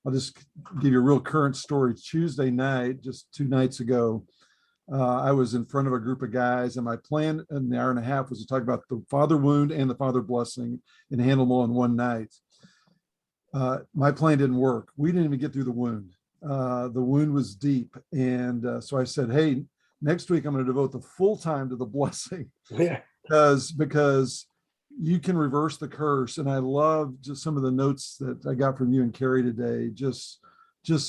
I'll just give you a real current story. Tuesday night, just 2 nights ago, I was in front of a group of guys, and my plan in the hour and a half was to talk about the father wound and the father blessing and handle them all in one night. My plan didn't work. We didn't even get through the wound. The wound was deep. And so I said, hey, next week I'm going to devote the full time to the blessing. Yeah. Because you can reverse the curse. And I love just some of the notes that I got from you and Kari today. Just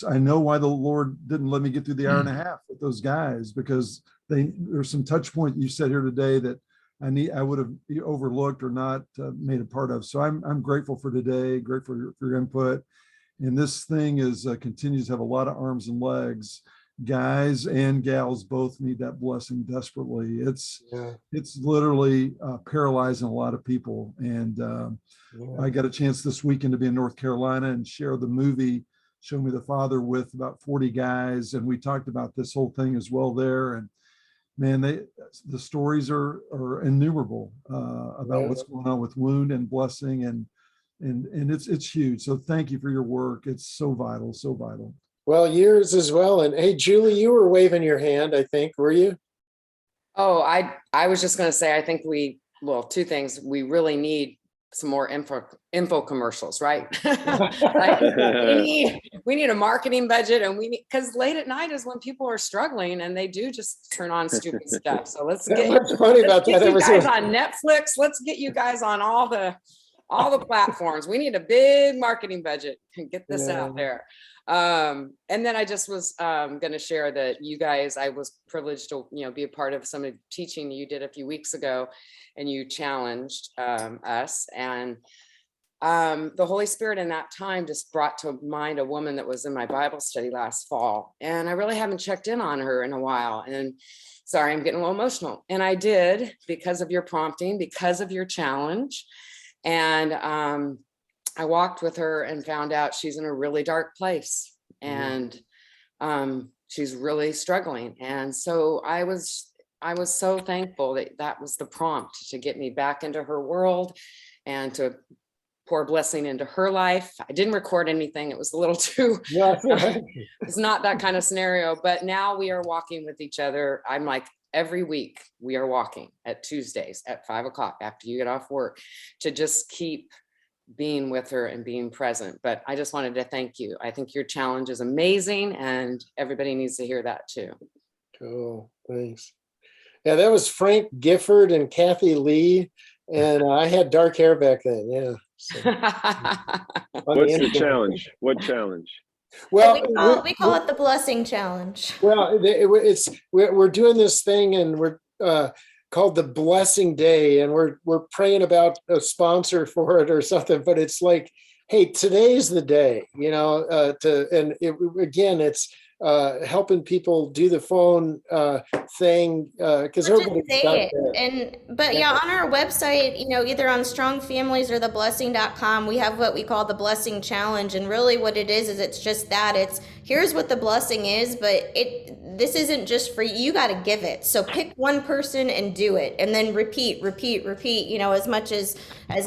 I know why the Lord didn't let me get through the hour and a half with those guys, because there's some touch point you said here today that I would have overlooked or not made a part of. So I'm grateful for today, grateful for your input. And this thing continues to have a lot of arms and legs. Guys and gals both need that blessing desperately. It's literally paralyzing a lot of people. And I got a chance this weekend to be in North Carolina and share the movie Show Me the Father with about 40 guys. And we talked about this whole thing as well there. And man, the stories are innumerable about what's going on with wound and blessing, and it's huge. So thank you for your work. It's so vital, so vital. Well, yours as well. And hey, Julie, you were waving your hand, I think, were you? Oh, I was just going to say, I think two things. We really need some more info commercials, right? Like, we need a marketing budget, and because late at night is when people are struggling and they do just turn on stupid stuff. So let's get What's funny about that? you guys on Netflix. Let's get you guys on all the platforms. We need a big marketing budget and get this out there. And then I just was going to share that you guys, I was privileged to be a part of some of the teaching you did a few weeks ago, and you challenged us, and the Holy Spirit in that time just brought to mind a woman that was in my Bible study last fall, and I really haven't checked in on her in a while, and sorry, I'm getting a little emotional, and I did because of your prompting, because of your challenge. And I walked with her and found out she's in a really dark place, and she's really struggling. And so I was so thankful that that was the prompt to get me back into her world and to pour blessing into her life. I didn't record anything. It was a little too, it's not that kind of scenario, but now we are walking with each other. I'm like, every week we are walking at Tuesdays at 5 o'clock after you get off work to just keep being with her and being present. But I just wanted to thank you. I think your challenge is amazing, and everybody needs to hear that too. Cool, thanks. Yeah, that was Frank Gifford and Kathy Lee, and I had dark hair back then. Yeah. So, what's the challenge? What challenge? Well, we call it the blessing challenge. Well, we're doing this thing, and we're called the Blessing Day, and we're praying about a sponsor for it or something. But it's like, hey, today's the day, again, it's helping people do the phone thing because everybody say it. But on our website, either on Strong Families or theblessing.com, we have what we call the Blessing Challenge, and really what it is it's just that. It's here's what the blessing is, but this isn't just for you. You got to give it. So pick one person and do it, and then repeat, as much as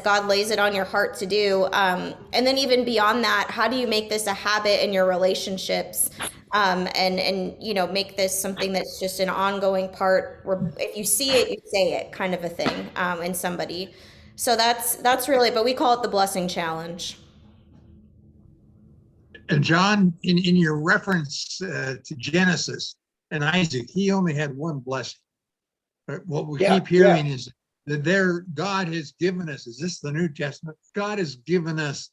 God lays it on your heart to do. And then even beyond that, how do you make this a habit in your relationships? And make this something that's just an ongoing part where if you see it, you say it, kind of a thing in somebody. So that's really, but we call it the Blessing Challenge. And John, in your reference to Genesis and Isaac, he only had one blessing. But what we keep hearing is that God has given us, is this the New Testament? God has given us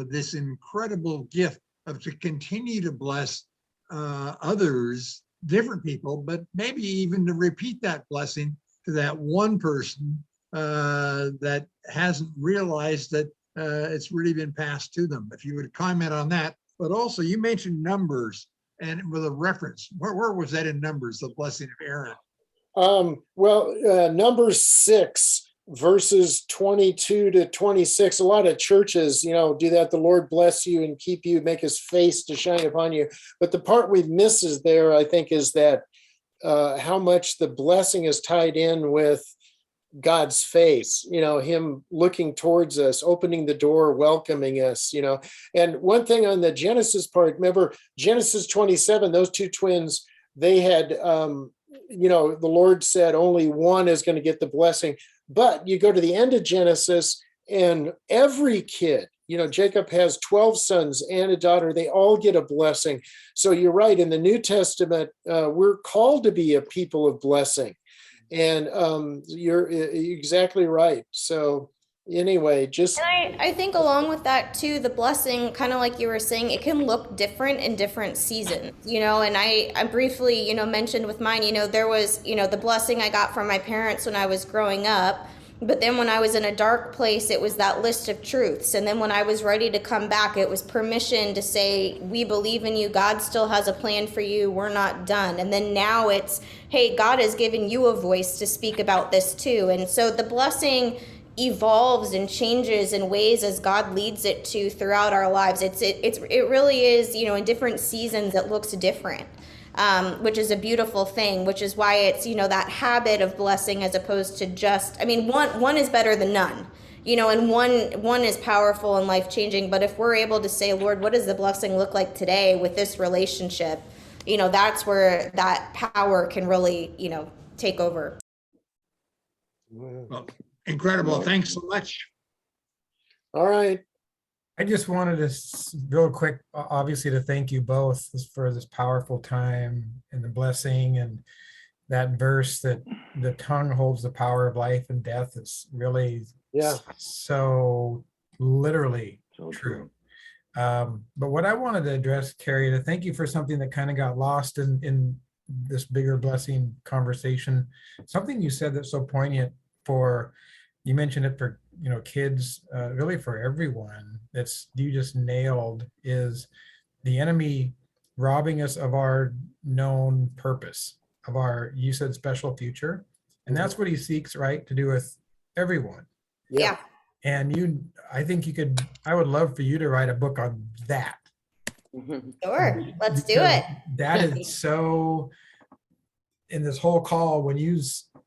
this incredible gift of to continue to bless others, different people, but maybe even to repeat that blessing to that one person that hasn't realized that it's really been passed to them. If you would comment on that. But also you mentioned Numbers, and with a reference, where was that in Numbers, the blessing of Aaron? Numbers 6 verses 22 to 26. A lot of churches, do that. The Lord bless you and keep you, make his face to shine upon you. But the part we miss is there, I think, is that how much the blessing is tied in with God's face, him looking towards us, opening the door, welcoming us, And one thing on the Genesis part, remember Genesis 27, those two twins, they had, the Lord said only one is going to get the blessing. But you go to the end of Genesis, and every kid, Jacob has 12 sons and a daughter. They all get a blessing. So you're right. In the New Testament, we're called to be a people of blessing. And you're exactly right. So anyway, and I think along with that too, the blessing, kind of like you were saying, it can look different in different seasons, and I briefly, mentioned with mine, there was, the blessing I got from my parents when I was growing up. But then when I was in a dark place, it was that list of truths. And then when I was ready to come back, it was permission to say, we believe in you. God still has a plan for you. We're not done. And then now it's, hey, God has given you a voice to speak about this too. And so the blessing evolves and changes in ways as God leads it to throughout our lives. It really is, in different seasons it looks different. Which is a beautiful thing, which is why it's, that habit of blessing as opposed to just, one is better than none, and one is powerful and life-changing. But if we're able to say, Lord, what does the blessing look like today with this relationship? That's where that power can really, take over. Well, incredible. Thanks so much. All right. I just wanted to real quick, obviously, to thank you both for this powerful time and the blessing, and that verse that the tongue holds the power of life and death is really so literally So true. But what I wanted to address, Kari, to thank you for something that kind of got lost in this bigger blessing conversation. Something you said that's so poignant for, you mentioned it for, kids, really for everyone. You just nailed, is the enemy robbing us of our known purpose, of our, you said, special future. And that's what he seeks, right, to do with everyone. Yeah. And I would love for you to write a book on that. Sure, let's do Because it. That is so, in this whole call, when you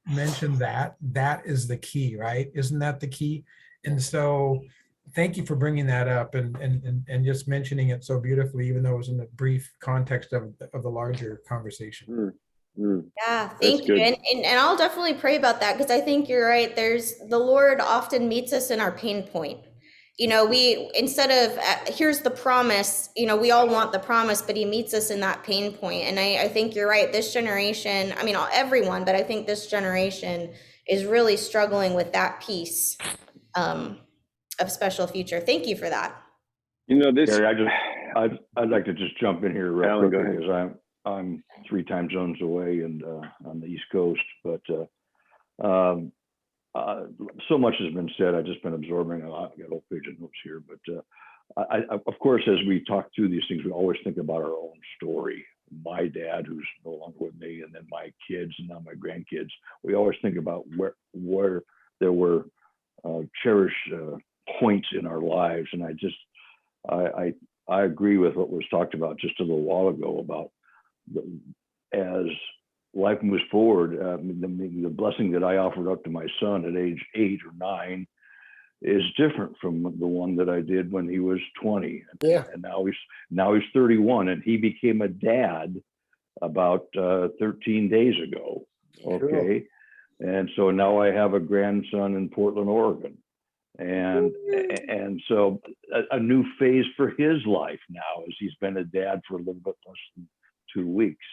mentioned that is the key, right? Isn't that the key? And so thank you for bringing that up and just mentioning it so beautifully, even though it was in the brief context of the larger conversation. Yeah, thank you. And I'll definitely pray about that, because I think you're right. The Lord often meets us in our pain point. We, instead of, here's the promise, we all want the promise, but he meets us in that pain point. And I think you're right. This generation, I mean, everyone, but I think this generation is really struggling with that piece of special future. Thank you for that. Kari, I'd like to just jump in here real Alan, quick, go ahead. because I'm 3 time zones away and on the East Coast, but so much has been said. I've just been absorbing a lot. I got a whole page of notes here, but I, of course, as we talk through these things, we always think about our own story. My dad, who's no longer with me, and then my kids, and now my grandkids. We always think about where there were cherished points in our lives, and I agree with what was talked about just a little while ago about as life moves forward, the blessing that I offered up to my son at age 8 or 9 is different from the one that I did when he was 20. Yeah. And now he's 31, and he became a dad about 13 days ago. Okay. Sure. And so now I have a grandson in Portland, Oregon. And so a new phase for his life now, as he's been a dad for a little bit less than 2 weeks.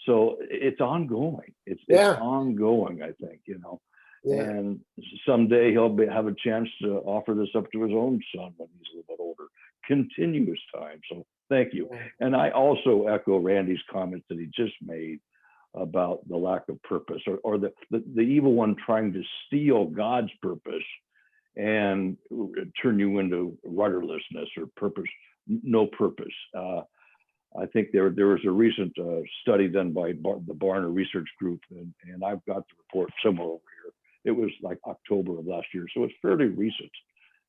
So it's ongoing. It's ongoing, I think, Yeah. And someday he'll have a chance to offer this up to his own son when he's a little bit older. Continuous time. So thank you. And I also echo Randy's comments that he just made about the lack of purpose, or the evil one trying to steal God's purpose and turn you into rudderlessness or purpose, no purpose. I think there was a recent study done by the Barna Research Group, and I've got the report somewhere over here. It was like October of last year, so it's fairly recent.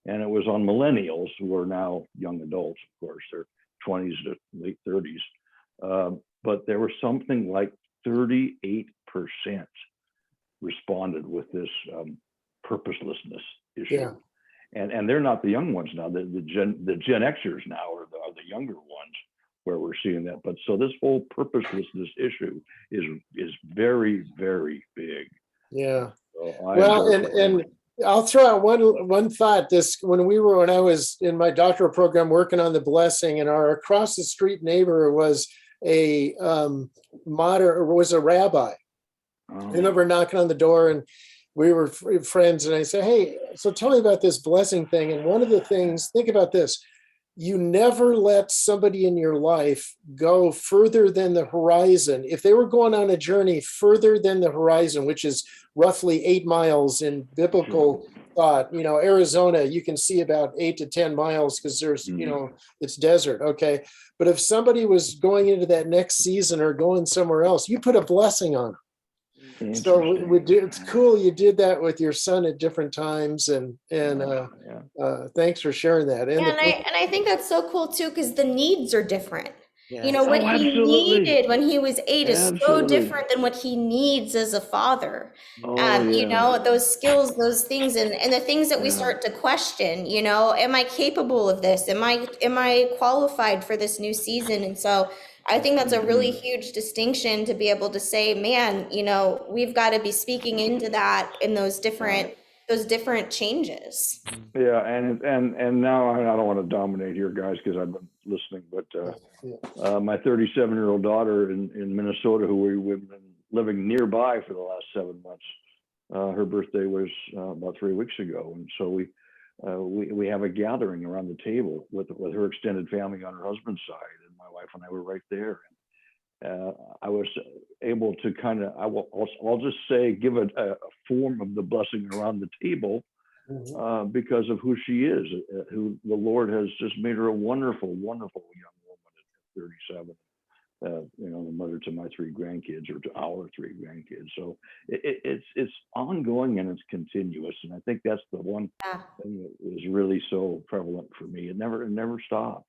And it was on millennials, who are now young adults, of course, they're 20s to late 30s. But there was something like 38% responded with this purposelessness issue. Yeah. And they're not the young ones now. The Gen Xers now are the younger ones, where we're seeing that. But so this whole purposelessness issue is very, very big. Yeah. So and I'll throw out one thought. When I was in my doctoral program working on the blessing, and our across the street neighbor was a rabbi. I remember knocking on the door, and we were friends, and I said, "Hey, so tell me about this blessing thing." And one of the things, think about this: you never let somebody in your life go further than the horizon. If they were going on a journey further than the horizon, which is roughly 8 miles in biblical thought, Arizona, you can see about 8 to 10 miles because there's, it's desert. Okay. But if somebody was going into that next season or going somewhere else, you put a blessing on them. So it's cool you did that with your son at different times, and thanks for sharing that. And I think that's so cool too, because the needs are different. Yes. What he needed when he was 8 is so different than what he needs as a father. Those skills, those things, and the things that we start to question, am I capable of this? Am I qualified for this new season? And so I think that's a really huge distinction, to be able to say, man, we've got to be speaking into that in those different those different changes. Yeah, and now I don't want to dominate here, guys, because I've been listening, but my 37-year-old daughter in Minnesota, who we've been living nearby for the last 7 months, her birthday was about 3 weeks ago, and so we have a gathering around the table with her extended family on her husband's side, and my wife and I were right there. I was able to kind of, I'll just say, give it a form of the blessing around the table because of who she is, who the Lord has just made her a wonderful, wonderful young woman at 37. You know, the mother to my 3 grandkids, or to our 3 grandkids. So it's ongoing and it's continuous, and I think that's the one thing that is really so prevalent for me. It never stops.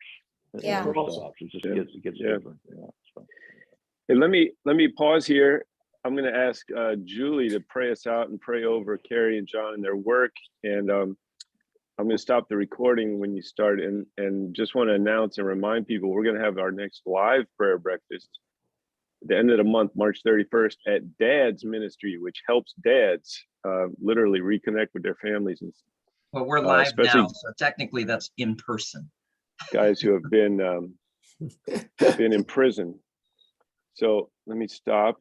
It never stops. It just gets different. Yeah. So. Hey, let me pause here. I'm going to ask Julie to pray us out and pray over Kari and John and their work, and I'm going to stop the recording when you start, and just want to announce and remind people we're going to have our next live prayer breakfast at the end of the month, March 31st, at Dad's Ministry, which helps dads literally reconnect with their families. And well, we're live now, so technically that's in person. Guys who have been in prison. So let me stop.